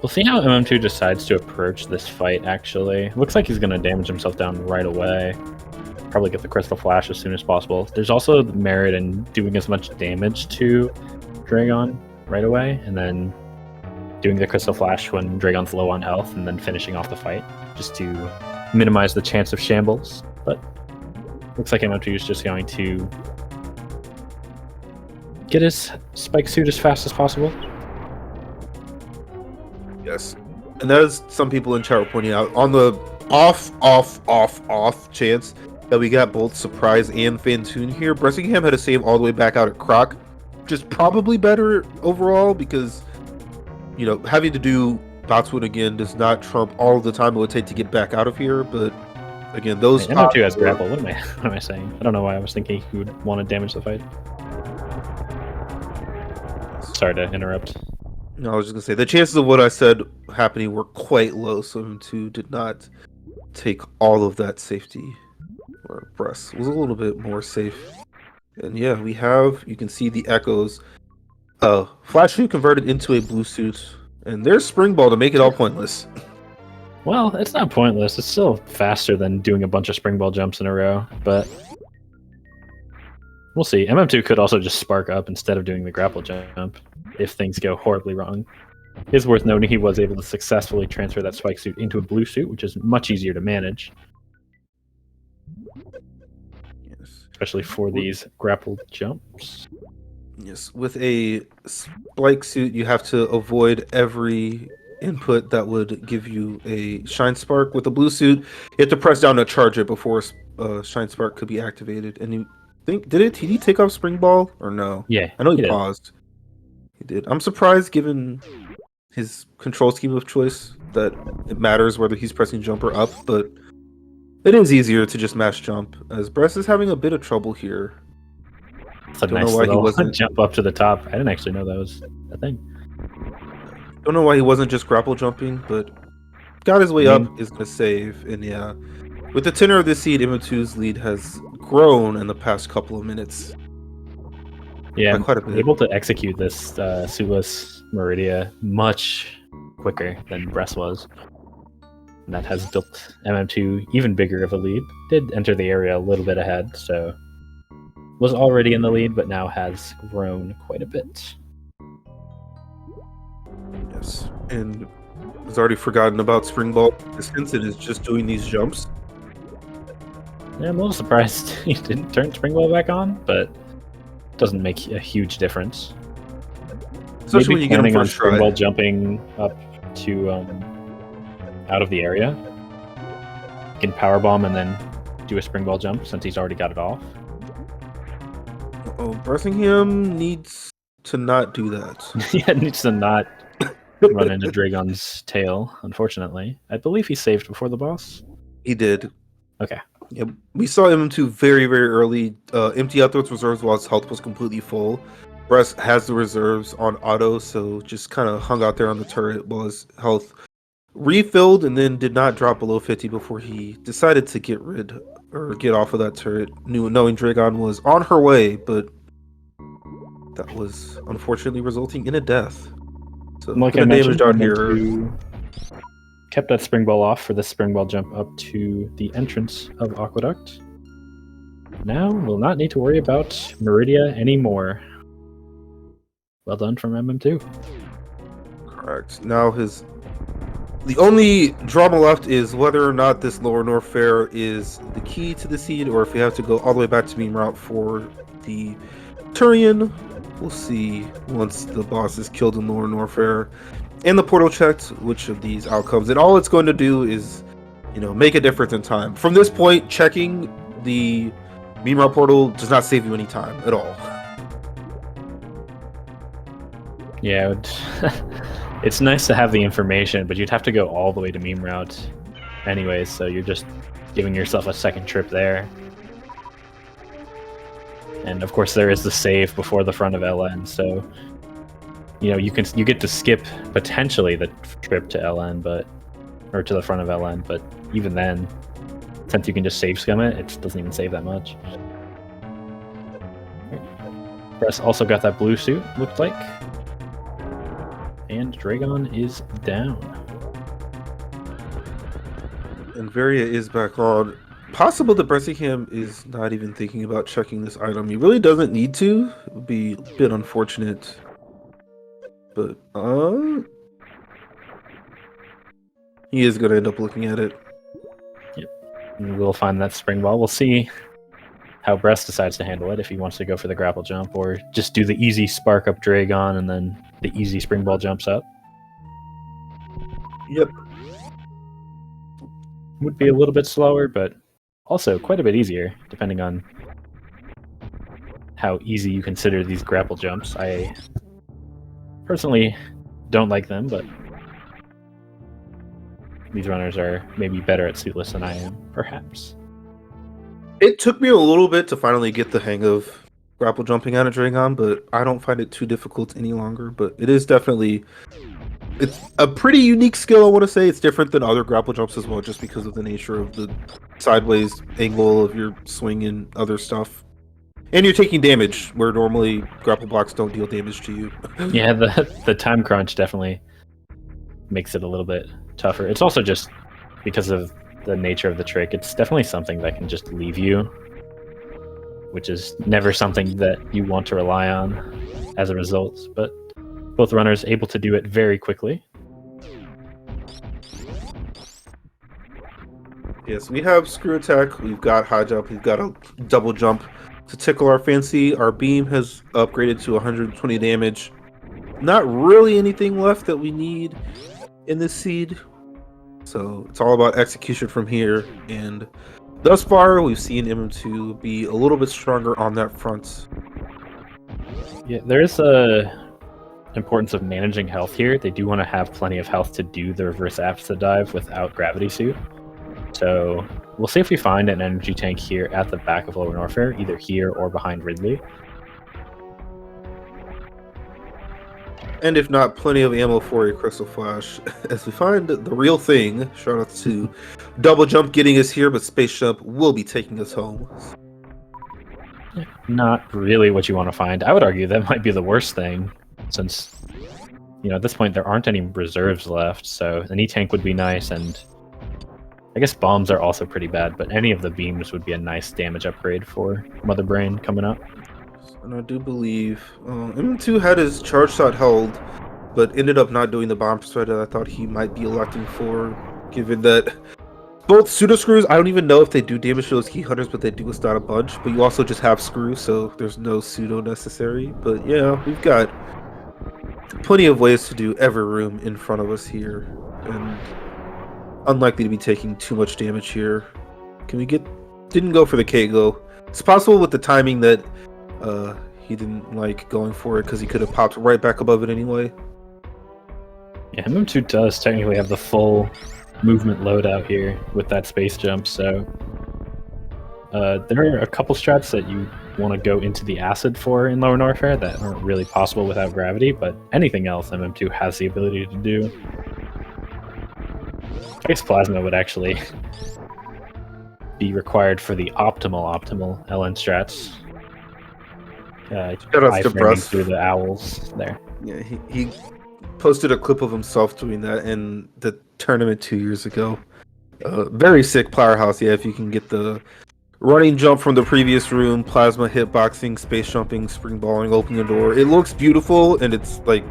We'll see how mm2 decides to approach this fight, actually. Looks like he's going to damage himself down right away. Probably get the Crystal Flash as soon as possible. There's also merit in doing as much damage to Dragon right away, and then doing the Crystal Flash when Dragon's low on health, and then finishing off the fight, just to minimize the chance of shambles. But looks like mm2 is just going to get his spike suit as fast as possible. Yes, and that is some people in chat were pointing out on the off chance that we got both Surprise and Fantoon here. Bressingham had to save all the way back out at Croc, which is probably better overall because, having to do Batun again does not trump all of the time it would take to get back out of here. But again, those m2 has grapple. What am I saying? I don't know why I was thinking he would want to damage the fight. Sorry to interrupt. No, I was just gonna say the chances of what I said happening were quite low, so m2 did not take all of that safety, or Bress was a little bit more safe. And yeah, you can see the echoes. Flash suit converted into a blue suit, and there's Spring Ball to make it all pointless. Well, it's not pointless. It's still faster than doing a bunch of spring ball jumps in a row, but we'll see. MM2 could also just spark up instead of doing the grapple jump if things go horribly wrong. It's worth noting he was able to successfully transfer that spike suit into a blue suit, which is much easier to manage. Yes. Especially for these grapple jumps. Yes, with a spike suit, you have to avoid every input that would give you a shine spark. With a blue suit, you have to press down to charge it before shine spark could be activated. And you think, did he take off Spring Ball or no? Yeah, I know he did. paused. He did. I'm surprised, given his control scheme of choice, that it matters whether he's pressing jump or up, but it is easier to just mash jump, as Bress is having a bit of trouble here. It's a nice little jump up to the top. I didn't actually know that was a thing. Don't know why he wasn't just grapple jumping, but got his way up, is going to save. And yeah, with the tenor of this seed, MM2's lead has grown in the past couple of minutes. Yeah, quite a bit. Able to execute this suitless Meridia much quicker than Bress was. And that has built MM2 even bigger of a lead. Did enter the area a little bit ahead, so was already in the lead, but now has grown quite a bit. Yes, and has already forgotten about Spring Ball. Since it is just doing these jumps. Yeah, I'm a little surprised he didn't turn Spring Ball back on, but doesn't make a huge difference. Especially when you get him on Spring Ball jumping up to out of the area. He can power bomb and then do a Spring Ball jump since he's already got it off. Oh, Bressingham needs to not do that. Yeah, needs to not run into Dragon's tail, unfortunately. I believe he saved before the boss. He did. Okay. Yeah, we saw MM2 very, very early empty out those reserves while his health was completely full. Bress has the reserves on auto, so just kind of hung out there on the turret while his health refilled, and then did not drop below 50 before he decided to get off of that turret, knowing Dragon was on her way, but that was unfortunately resulting in a death. So like I mentioned, down here, kept that Spring Ball off for the Spring Ball jump up to the entrance of Aqueduct. Now we'll not need to worry about Meridia anymore. Well done from MM2. Correct. Now the only drama left is whether or not this Lower North Fair is the key to the seed, or if we have to go all the way back to Meme Route for the Turian. We'll see once the boss is killed in Lower North Fair and the portal checked which of these outcomes. And all it's going to do is, make a difference in time. From this point, checking the Meme Route portal does not save you any time at all. Yeah, it's nice to have the information, but you'd have to go all the way to Meme Route anyways, so you're just giving yourself a second trip there. And of course there is the save before the front of LN, so you get to skip potentially the trip to LN, or to the front of LN, but even then, since you can just save scum it doesn't even save that much. Bress also got that blue suit, looked like. And Dragon is down. And Varia is back on. Possible that Bressingham is not even thinking about checking this item. He really doesn't need to. It would be a bit unfortunate. But, he is going to end up looking at it. Yep. And we'll find that Spring Ball. We'll see how Bress decides to handle it, if he wants to go for the grapple jump, or just do the easy spark up Dragon and then the easy Spring Ball jumps up. Yep. Would be a little bit slower, but also quite a bit easier, depending on how easy you consider these grapple jumps. I personally don't like them, but these runners are maybe better at suitless than I am, perhaps. It took me a little bit to finally get the hang of grapple jumping out of Dragon, but I don't find it too difficult any longer. But it is definitely it's a pretty unique skill. I want to say it's different than other grapple jumps as well, just because of the nature of the sideways angle of your swing and other stuff. And you're taking damage where normally grapple blocks don't deal damage to you. Yeah, the time crunch definitely makes it a little bit tougher. It's also just because of the nature of the trick. It's definitely something that can just leave you, which is never something that you want to rely on as a result. But both runners able to do it very quickly. Yes, we have screw attack, we've got high jump, we've got a double jump to tickle our fancy. Our beam has upgraded to 120 damage. Not really anything left that we need in this seed. So it's all about execution from here. And thus far, we've seen MM2 be a little bit stronger on that front. Yeah, there is a importance of managing health here. They do want to have plenty of health to do the reverse acid dive without gravity suit. So we'll see if we find an energy tank here at the back of Lower Norfair, either here or behind Ridley. And if not, plenty of ammo for a Crystal Flash. As we find the real thing, shout out to Double Jump getting us here, but Space Jump will be taking us home. Not really what you want to find. I would argue that might be the worst thing, since, you know, at this point there aren't any reserves left, so an E-Tank would be nice, and I guess bombs are also pretty bad, but any of the beams would be a nice damage upgrade for Mother Brain coming up. And I do believe M2 had his charge shot held, but ended up not doing the bomb strike that I thought he might be electing for, given that both pseudo screws, I don't even know if they do damage to those key hunters, but they do start a bunch. But you also just have screws, so there's no pseudo necessary. But yeah, we've got plenty of ways to do every room in front of us here, and unlikely to be taking too much damage here. Can we get... Didn't go for the K-Go. It's possible with the timing that he didn't like going for it, because he could have popped right back above it anyway. Yeah, MM2 does technically have the full movement loadout here with that space jump, so there are a couple strats that you want to go into the acid for in Lower Norfair that aren't really possible without gravity, but anything else MM2 has the ability to do. I guess Plasma would actually be required for the optimal LN strats. Shout out to Bruss through the owls there. Yeah, he posted a clip of himself doing that in the tournament 2 years ago. Very sick powerhouse. Yeah, if you can get the running jump from the previous room, plasma hitboxing, space jumping, springballing, opening the door. It looks beautiful, and it's like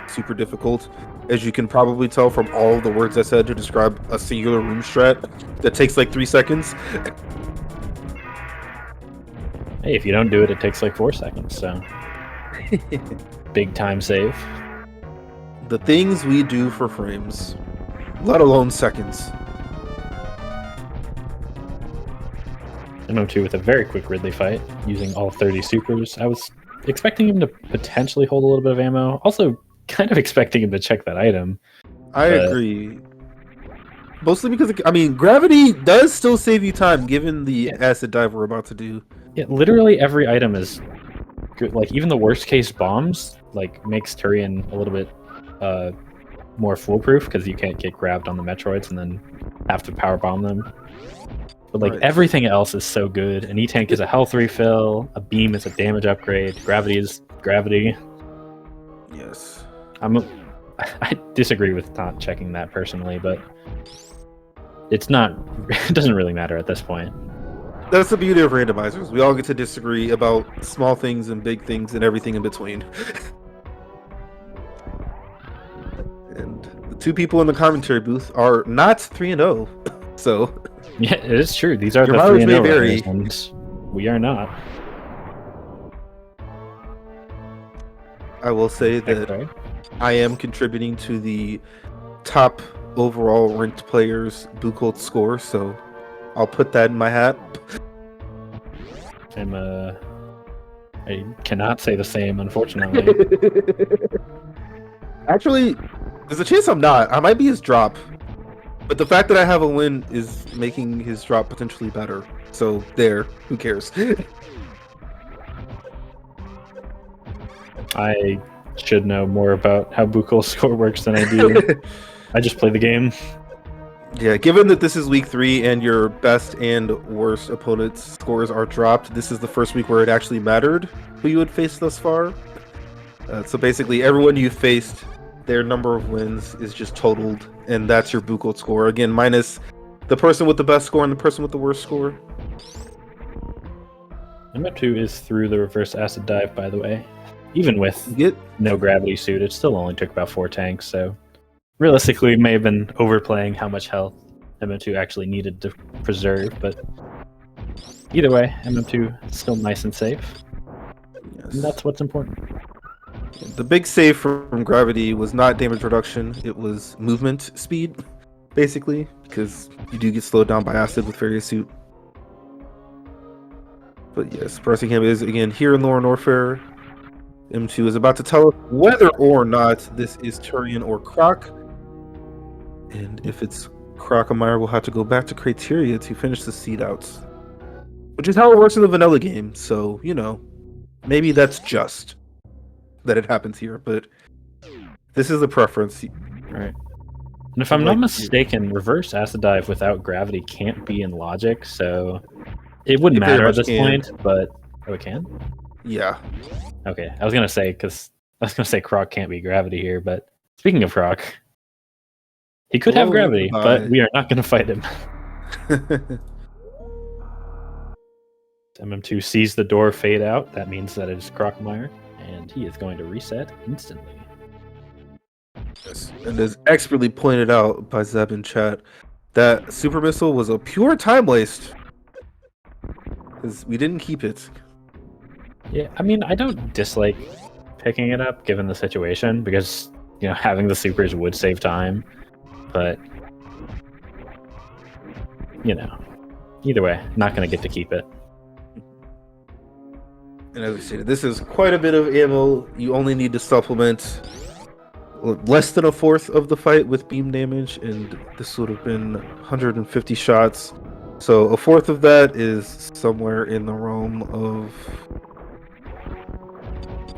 super difficult, as you can probably tell from all of the words I said to describe a singular room strat that takes like 3 seconds. Hey, if you don't do it, it takes like 4 seconds, so big time save. The things we do for frames, let alone seconds. MM2 with a very quick Ridley fight, using all 30 supers. I was expecting him to potentially hold a little bit of ammo. Also, kind of expecting him to check that item. I agree. Mostly because, I mean, gravity does still save you time, given the acid dive we're about to do. Yeah, literally every item is good. Like, even the worst case bombs, like, makes Turian a little bit more foolproof, because you can't get grabbed on the Metroids and then have to power bomb them. But like everything else is so good. An E-Tank is a health refill, a beam is a damage upgrade, gravity is gravity. Yes. I disagree with not checking that personally, but it's not, it doesn't really matter at this point. That's the beauty of randomizers. We all get to disagree about small things and big things and everything in between. And the two people in the commentary booth are not 3-0, so... Yeah, it is true. These are the 3-0 runners, and we are not. I will say that I am contributing to the top overall ranked players Buchholz score, so I'll put that in my hat. I cannot say the same, unfortunately. Actually, there's a chance I'm not. I might be his drop. But the fact that I have a win is making his drop potentially better. So there, who cares? I should know more about how Buchal's score works than I do. I just play the game. Yeah, given that this is week 3 and your best and worst opponent's scores are dropped, this is the first week where it actually mattered who you had faced thus far. So basically, everyone you faced, their number of wins is just totaled, and that's your Buchel score. Again, minus the person with the best score and the person with the worst score. MM2 is through the reverse acid dive, by the way. Even with no gravity suit, it still only took about 4 tanks, so realistically, may have been overplaying how much health MM2 actually needed to preserve, but either way, MM2 is still nice and safe. Yes. And that's what's important. The big save from gravity was not damage reduction, it was movement speed, basically, because you do get slowed down by acid with various suit. But yes, Bressingham is again here in Lower Norfair. M2 is about to tell us whether or not this is Turian or Croc. And if it's Crockemeyer, we'll have to go back to criteria to finish the seed outs. Which is how it works in the vanilla game, so, you know, maybe that's just that it happens here, but this is the preference. Right. And if I'm not mistaken, reverse acid dive without gravity can't be in logic, so it wouldn't matter at this point, but oh, it can? Yeah. Okay, I was gonna say Croc can't be gravity here, but speaking of Croc, he could have gravity, but we are not gonna fight him. MM2 sees the door fade out. That means that it is Crockemeyer, and he is going to reset instantly. Yes. And as expertly pointed out by Zeb in chat, that super missile was a pure time waste because we didn't keep it. Yeah, I mean, I don't dislike picking it up given the situation because, you know, having the supers would save time, but, you know, either way, not going to get to keep it. And as we stated, this is quite a bit of ammo. You only need to supplement less than a fourth of the fight with beam damage, and this would have been 150 shots. So a fourth of that is somewhere in the realm of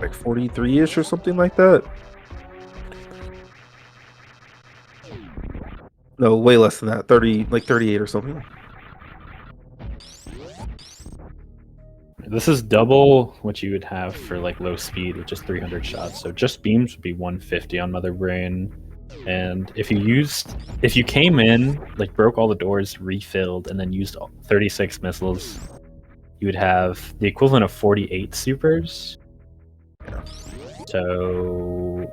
like 43-ish or something like that. No, way less than that. 30, like 38 or something. This is double what you would have for like low speed, which is 300 shots. So just beams would be 150 on Mother Brain. And if you came in, like broke all the doors, refilled, and then used 36 missiles, you would have the equivalent of 48 supers. So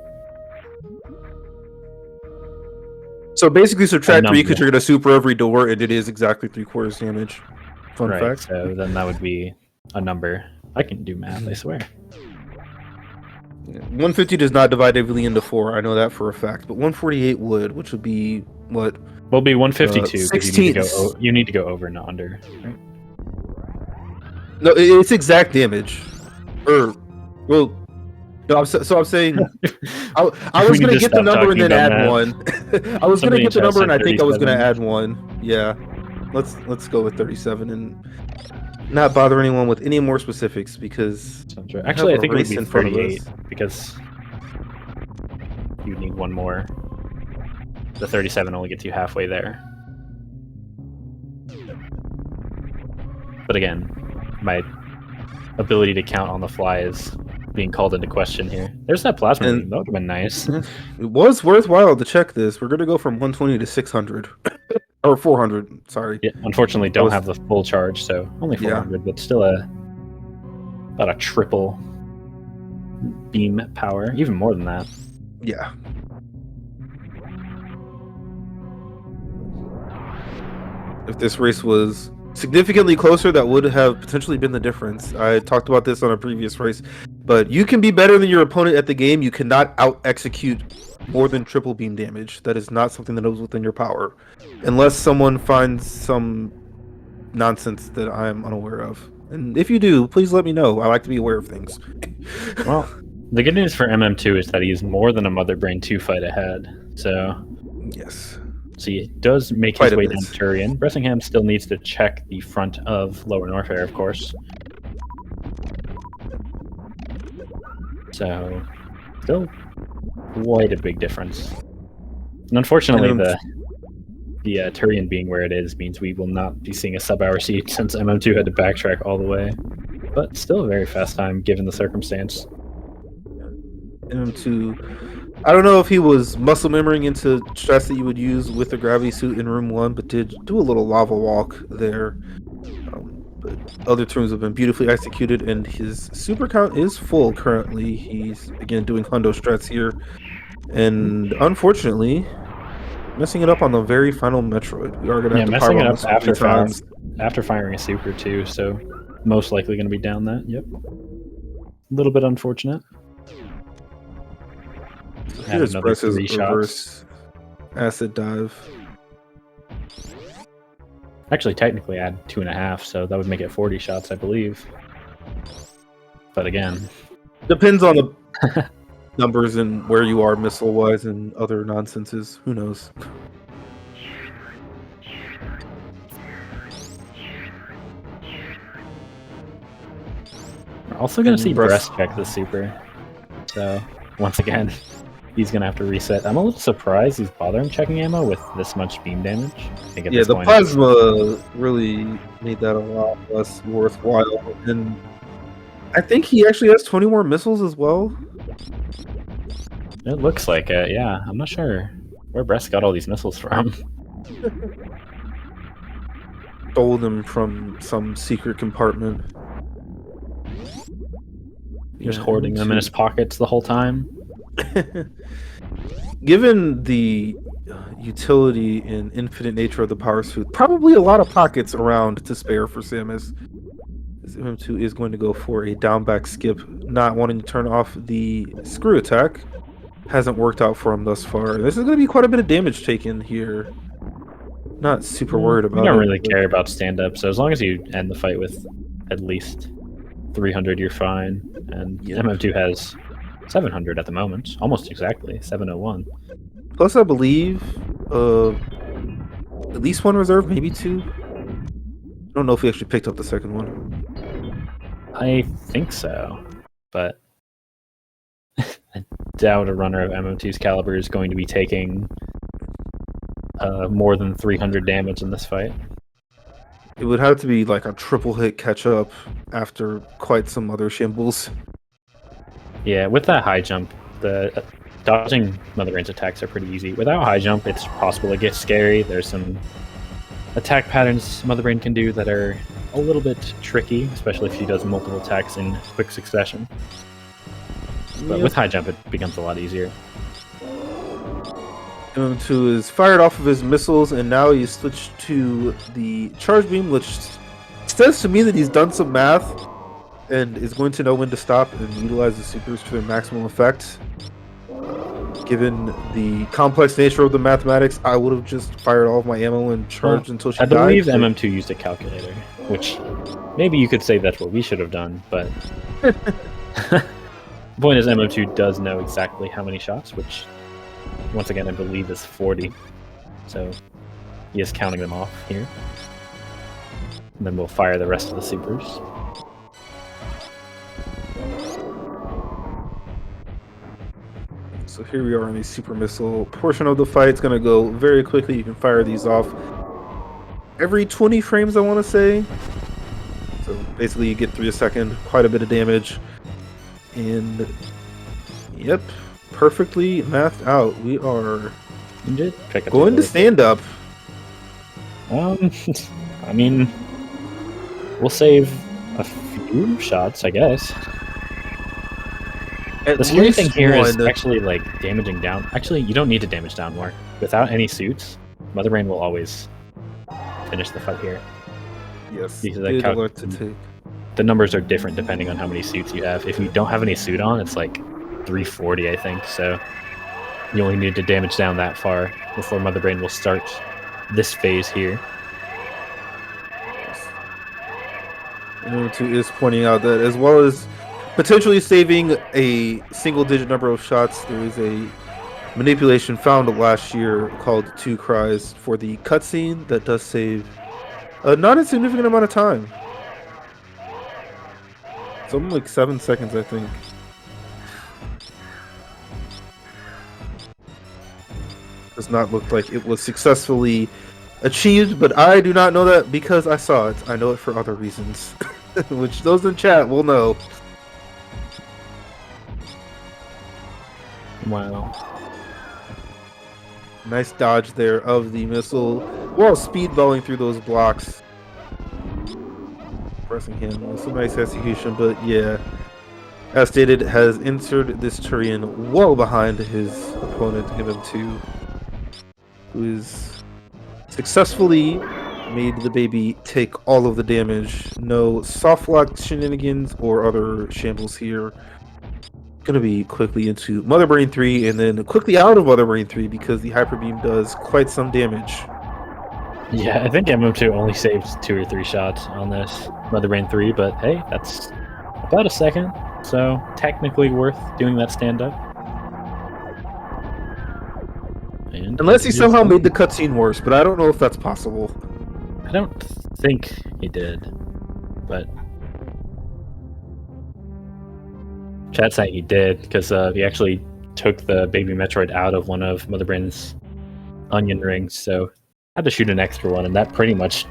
basically subtract 3 because you're going to super every door, and it is exactly 3/4 damage. Fun fact. So then that would be a number. I can do math, I swear. 150 does not divide evenly into 4. I know that for a fact, but 148 would, which would be what? Will be 152 because you need to go over, not under. Right? No, it's exact damage. Well, no, I'm saying I was going to get the number and then add 1. I was going to get the number and I think I was going to add 1. Yeah, let's go with 37 and not bother anyone with any more specifics because actually I think it would be 38 because you need 1 more. The 37 only gets you halfway there. But again, my ability to count on the fly is being called into question here. There's that plasma beam. That would have been nice. It was worthwhile to check this. We're going to go from 120 to 600. Or 400, sorry. Yeah, unfortunately, don't have the full charge, so only 400, but still about a triple beam power, even more than that. Yeah. If this race was significantly closer, that would have potentially been the difference. I talked about this on a previous race, but you can be better than your opponent at the game. You cannot out-execute more than triple beam damage. That is not something that is within your power. Unless someone finds some nonsense that I'm unaware of. And if you do, please let me know. I like to be aware of things. Well, the good news for MM2 is that he's more than a Mother Brain 2 fight ahead. So, yes. So he does make his way down to Turian. Bressingham still needs to check the front of Lower Norfair, of course. So Still quite a big difference. And unfortunately, the Turian being where it is means we will not be seeing a sub-hour seed since MM2 had to backtrack all the way. But still a very fast time given the circumstance. MM2, I don't know if he was muscle memorying into strats that you would use with the gravity suit in room 1, but did do a little lava walk there. But other tunes have been beautifully executed, and his super count is full currently. He's again doing hundo strats here, and unfortunately messing it up on the very final Metroid. We are going to have to messing it up times. after firing a super too, so most likely going to be down that. Yep, a little bit unfortunate. So here's Bress's reverse acid dive. Actually, technically, add 2.5, so that would make it 40 shots, I believe. But again, depends on the numbers and where you are missile wise and other nonsenses. Who knows? We're also going to see Bress check the super. So, once again, he's going to have to reset. I'm a little surprised he's bothering checking ammo with this much beam damage. Yeah, the plasma really made that a lot less worthwhile. And I think he actually has 20 more missiles as well. It looks like it, yeah. I'm not sure where Bress got all these missiles from. Stole them from some secret compartment. He was hoarding them in his pockets the whole time. Given the utility and infinite nature of the power suit, probably a lot of pockets around to spare for Samus. MM2 is going to go for a down back skip, not wanting to turn off the screw attack. Hasn't worked out for him thus far. This is going to be quite a bit of damage taken here. Not super worried about it. I don't really care about stand-up, so as long as you end the fight with at least 300, you're fine. And MM2 has 700 at the moment, almost exactly, 701. Plus, I believe at least one reserve, maybe two. I don't know if we actually picked up the second one. I think so, but I doubt a runner of MM2's caliber is going to be taking more than 300 damage in this fight. It would have to be like a triple hit catch up after quite some other shambles. Yeah, with that high jump, the dodging Mother Brain's attacks are pretty easy. Without high jump, it's possible it gets scary. There's some attack patterns Mother Brain can do that are a little bit tricky, especially if she does multiple attacks in quick succession. But with high jump, it becomes a lot easier. MM2 is fired off of his missiles, and now he's switched to the charge beam, which says to me that he's done some math and is going to know when to stop and utilize the supers to their maximum effect. Given the complex nature of the mathematics, I would have just fired all of my ammo and charged until she died. I believe MM2 used a calculator, which maybe you could say that's what we should have done, but the point is MM2 does know exactly how many shots, which once again I believe is 40. So he is counting them off here. And then we'll fire the rest of the supers. So here we are in the super missile portion of the fight. It's going to go very quickly. You can fire these off every 20 frames, I want to say. So basically you get 3 a second, quite a bit of damage. And yep, perfectly mathed out. We are going to stand up. I mean, we'll save a few shots, I guess. The scary thing here is actually like damaging down. Actually, you don't need to damage down more. Without any suits, Mother Brain will always finish the fight here. Yes, the numbers are different depending on how many suits you have. If you don't have any suit on, it's like 340, I think. So you only need to damage down that far before Mother Brain will start this phase here. MM2 is pointing out that as well as potentially saving a single-digit number of shots, there is a manipulation found last year called 2 Cries for the cutscene that does save a not insignificant amount of time. Something like 7 seconds, I think. does not look like it was successfully achieved, but I do not know that because I saw it. I know it for other reasons, which those in chat will know. Wow. Nice dodge there of the missile while speedballing through those blocks. Bressingham with some nice execution, but yeah, as stated, has entered this terrain well behind his opponent, MM2, who is successfully made the baby take all of the damage. No soft lock shenanigans or other shambles here. Gonna be quickly into Mother Brain 3 and then quickly out of Mother Brain 3 because the Hyper Beam does quite some damage. Yeah, I think MM2 only saved 2 or 3 shots on this Mother Brain 3, but hey, that's about a second, so technically worth doing that stand-up. Unless he somehow made the cutscene worse, but I don't know if that's possible. I don't think he did, but chat's saying he did, because he actually took the baby Metroid out of one of Mother Brain's onion rings, so had to shoot an extra one, and that pretty much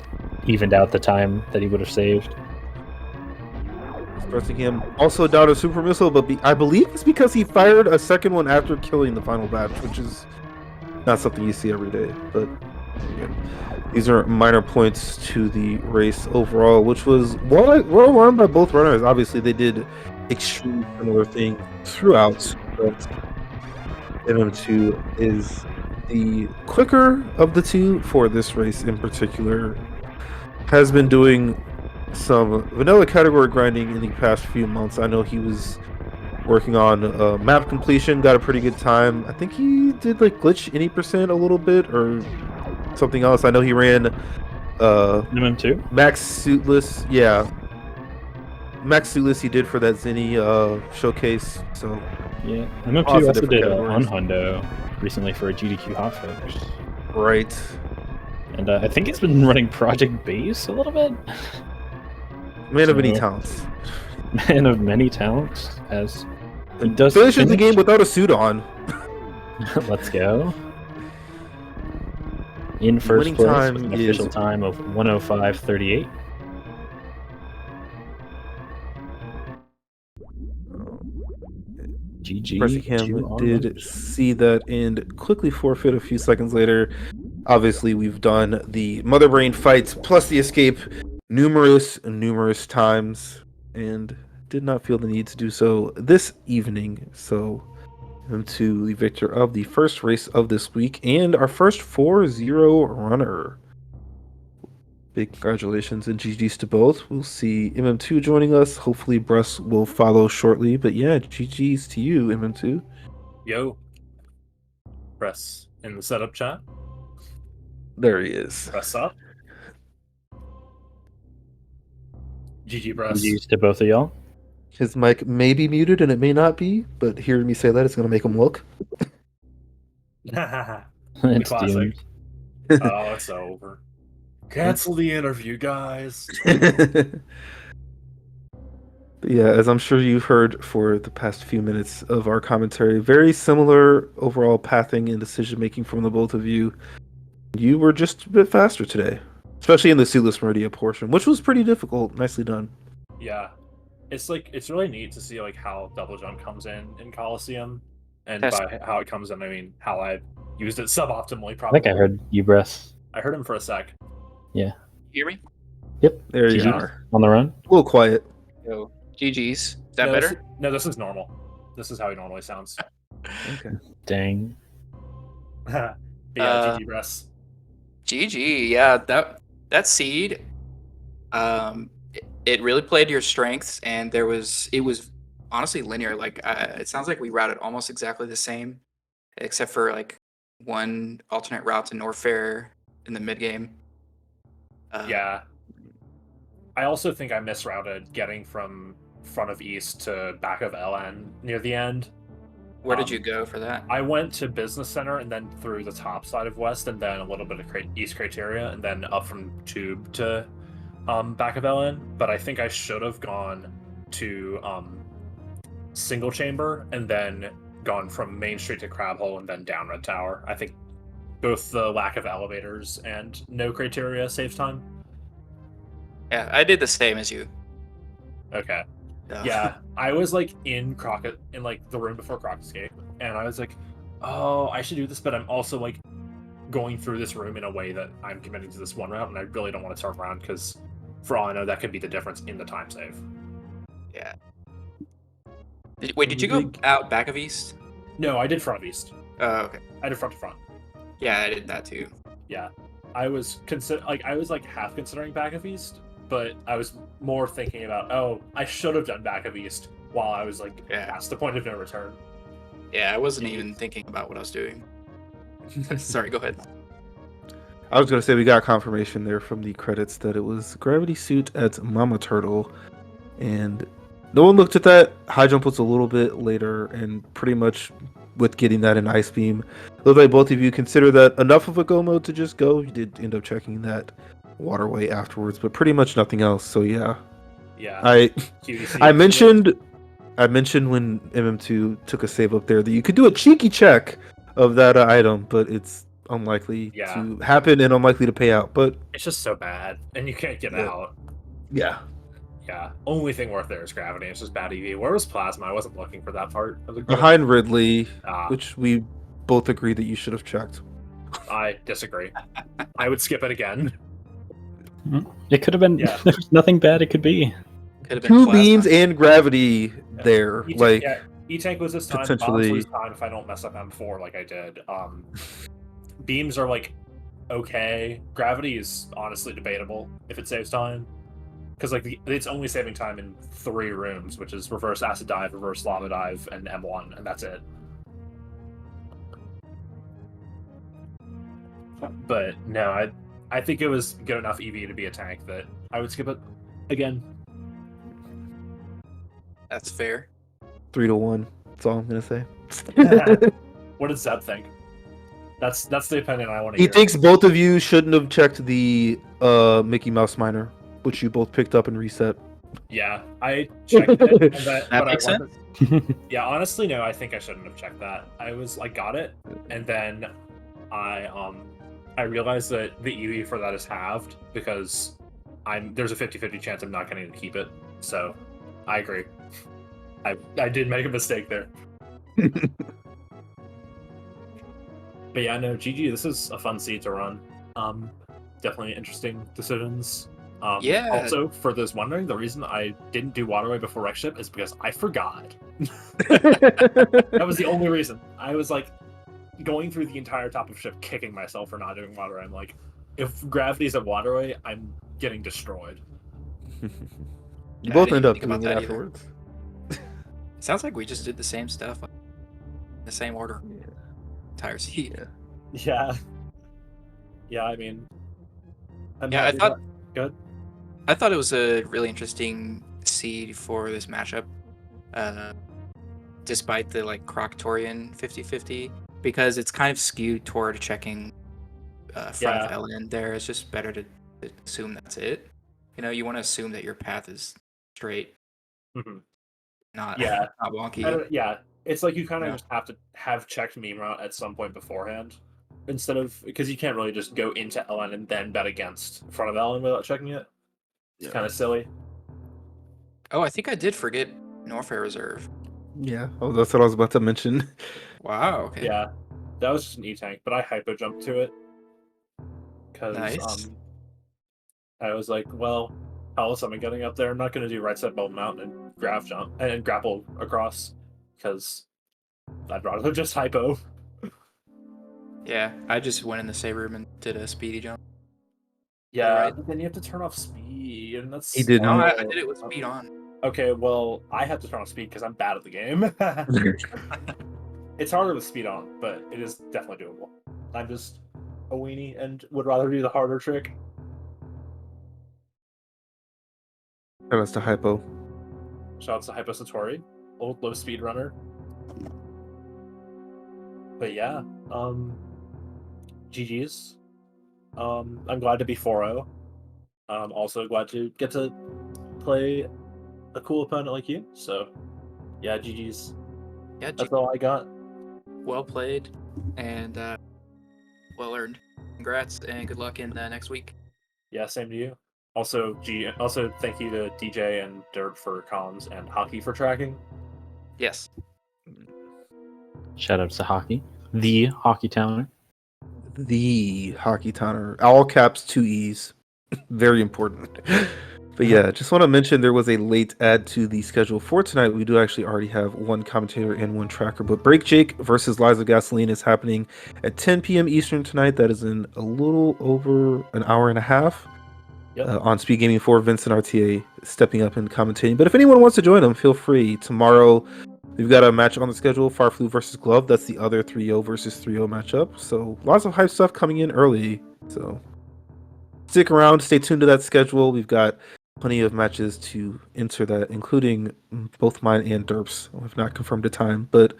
evened out the time that he would have saved. Expressing him also down a super missile, but I believe it's because he fired a second one after killing the final batch, which is not something you see every day. But again, these are minor points to the race overall, which was well run by both runners. Obviously, they did extremely similar thing throughout, but MM2 is the quicker of the two for this race in particular. Has been doing some vanilla category grinding in the past few months. I know he was working on map completion, got a pretty good time. I think he did like glitch any percent a little bit or something else. I know he ran MM2? Max Suitless, yeah. Max Suitless he did for that Zenny showcase. So yeah, MM2 also did on Hundo recently for a GDQ hotfix. Right. And I think he's been running Project Base a little bit. Man of many talents. Man of many talents, as he does finishes the game without a suit on. Let's go. In first place with an official time of 1:05:38. GG. Bressingham did see that and quickly forfeit a few seconds later. Obviously, we've done the Mother Brain fights plus the escape numerous times and did not feel the need to do so this evening. So, to the victor of the first race of this week and our first 4-0 runner. Big congratulations and GG's to both. We'll see MM2 joining us. Hopefully, Bress will follow shortly. But yeah, GG's to you, MM2. Yo. Press in the setup chat. There he is. Press up. GG, Bress. GG's to both of y'all. His mic may be muted and it may not be, but hearing me say that, it's going to make him look. It's classic. doomed. Oh, it's over. Cancel the interview, guys. Yeah, as I'm sure you've heard for the past few minutes of our commentary, very similar overall pathing and decision making from the both of you. You were just a bit faster today, especially in the Sealess Meridia portion, which was pretty difficult. Nicely done. Yeah, it's really neat to see like how double jump comes in Coliseum, and by how it comes in, I mean how I used it suboptimally. Probably. I think I heard you, Bress. I heard him for a sec. Yeah. You hear me? Yep. There you are. On the run. A little quiet. Yo, GG's. Is that better? No, this is normal. This is how he normally sounds. Okay. Dang. But yeah, GG, Bress. GG. Yeah, that seed, it really played to your strengths, and it was honestly linear. Like it sounds like we routed almost exactly the same, except for like one alternate route to Norfair in the mid game. Yeah. I also think I misrouted getting from front of East to back of LN near the end. Where did you go for that? I went to Business Center and then through the top side of West and then a little bit of East Criteria and then up from Tube to back of LN. But I think I should have gone to Single Chamber and then gone from Main Street to Crab Hole and then down Red Tower. I think both the lack of elevators and no criteria saves time. Yeah, I did the same as you. Okay. Yeah. Yeah, I was like in like the room before Crockett's Gate, and I was like, oh, I should do this, but I'm also like going through this room in a way that I'm committing to this one route, and I really don't want to turn around because, for all I know, that could be the difference in the time save. Yeah. Wait, did you go out back of East? No, I did front of East. Oh, okay. I did front to front. Yeah, I did that too. Yeah, I was half considering back of East, but I was more thinking about, oh, I should have done back of East while I was like past the point of no return. Yeah, I wasn't even thinking about what I was doing. Sorry, go ahead. I was gonna say we got confirmation there from the credits that it was Gravity Suit at Mama Turtle, and no one looked at that. High jump was a little bit later, and pretty much with getting that in Ice Beam, looked like both of you consider that enough of a go mode to just go. You did end up checking that waterway afterwards, but pretty much nothing else. So yeah, I mentioned when MM2 took a save up there that you could do a cheeky check of that item, but it's unlikely to happen and unlikely to pay out. But it's just so bad, and you can't get out. Yeah. Yeah. Only thing worth there is gravity. It's just bad EV. Where was plasma? I wasn't looking for that part of the grid. Behind Ridley, which we both agree that you should have checked. I disagree. I would skip it again. It could have been. Yeah. There's nothing bad it could be. Could have been Two plasma. beams and gravity there. Like E-Tank was this time. potentially Bombs was time if I don't mess up M4 like I did. Beams are like okay. Gravity is honestly debatable if it saves time. Because like it's only saving time in 3 rooms, which is reverse acid dive, reverse lava dive, and M1, and that's it. But no, I think it was good enough EV to be a tank that I would skip it again. That's fair. 3-1. That's all I'm gonna say. What does Zeb think? That's the opinion I want to He hear. thinks both of you shouldn't have checked the Mickey Mouse miner, which you both picked up and reset. Yeah, I checked it. And That makes sense. Yeah, honestly, no, I think I shouldn't have checked that. I got it, and then I realized that the EV for that is halved because there's a 50-50 chance I'm not going to keep it. So, I agree. I did make a mistake there. But yeah, no, GG. This is a fun seed to run. Definitely interesting decisions. Yeah. Also, for those wondering, the reason I didn't do Waterway before Wreck Ship is because I forgot. That was the only reason. I was like going through the entire top of ship, kicking myself for not doing Waterway. I'm like, if gravity's at Waterway, I'm getting destroyed. You both end up doing it afterwards. Sounds like we just did the same stuff in the same order. Yeah. Entire seat. Yeah. Yeah, I mean, I thought good. I thought it was a really interesting seed for this matchup, despite the like Croctorian 50-50, because it's kind of skewed toward checking front of LN there. It's just better to assume that's it. You know, you want to assume that your path is straight, not wonky. Yeah, it's like you kind of just have to have checked meme route at some point beforehand, instead of because you can't really just go into LN and then bet against front of LN without checking it. It's kind of silly. Oh, I think I did forget Norfair Reserve. Yeah, that's what I was about to mention. Wow. Okay. Yeah, that was just an E-Tank, but I hypo jumped to it because I was like, well, how else am I getting up there? I'm not going to do right side bubble mount and grapple across because I'd rather just hypo. Yeah, I just went in the save room and did a speedy jump. Yeah, but then you have to turn off speed, and that's... He didn't. No, I did it with speed on. Okay, well, I have to turn off speed because I'm bad at the game. It's harder with speed on, but it is definitely doable. I'm just a weenie and would rather do the harder trick. That was to hypo. Shout out to Hypo Satori, old low speed runner. But yeah, GG's. I'm glad to be 4-0. I'm also glad to get to play a cool opponent like you. So, yeah, GG's. Yeah, That's all I got. well played, and Well earned. Congrats and good luck in next week. Yeah, same to you. Also, also thank you to DJ and Derp for comms and Hockey for tracking. Yes. Shout out to Hockey, the Hockey Towner. The Hockey Towner, all caps, 2 E's, very important. But yeah, just want to mention there was a late add to the schedule for tonight. We do actually already have one commentator and one tracker, but Break Jake versus Liza Gasoline is happening at 10 p.m. Eastern tonight. That is in a little over an hour and a half. Yep. On Speed Gaming 4, Vincent RTA stepping up and commentating. But if anyone wants to join them, feel free. Tomorrow, we've got a match on the schedule, Farflu versus Glove. That's the other 3-0 versus 3-0 matchup. So lots of hype stuff coming in early. So stick around, stay tuned to that schedule. We've got plenty of matches to enter that, including both mine and Derp's. I've not confirmed the time. But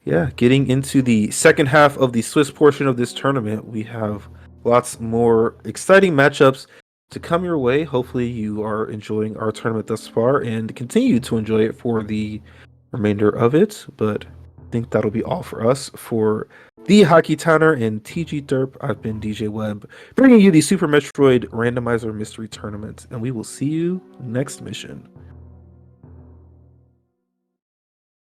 yeah, getting into the second half of the Swiss portion of this tournament, we have lots more exciting matchups to come your way. Hopefully you are enjoying our tournament thus far and continue to enjoy it for the remainder of it. But I think that'll be all for us. For the Hockey Towner and TG Derp, I've been DJ Webb, bringing you the Super Metroid Randomizer Mystery Tournament, and we will see you next mission.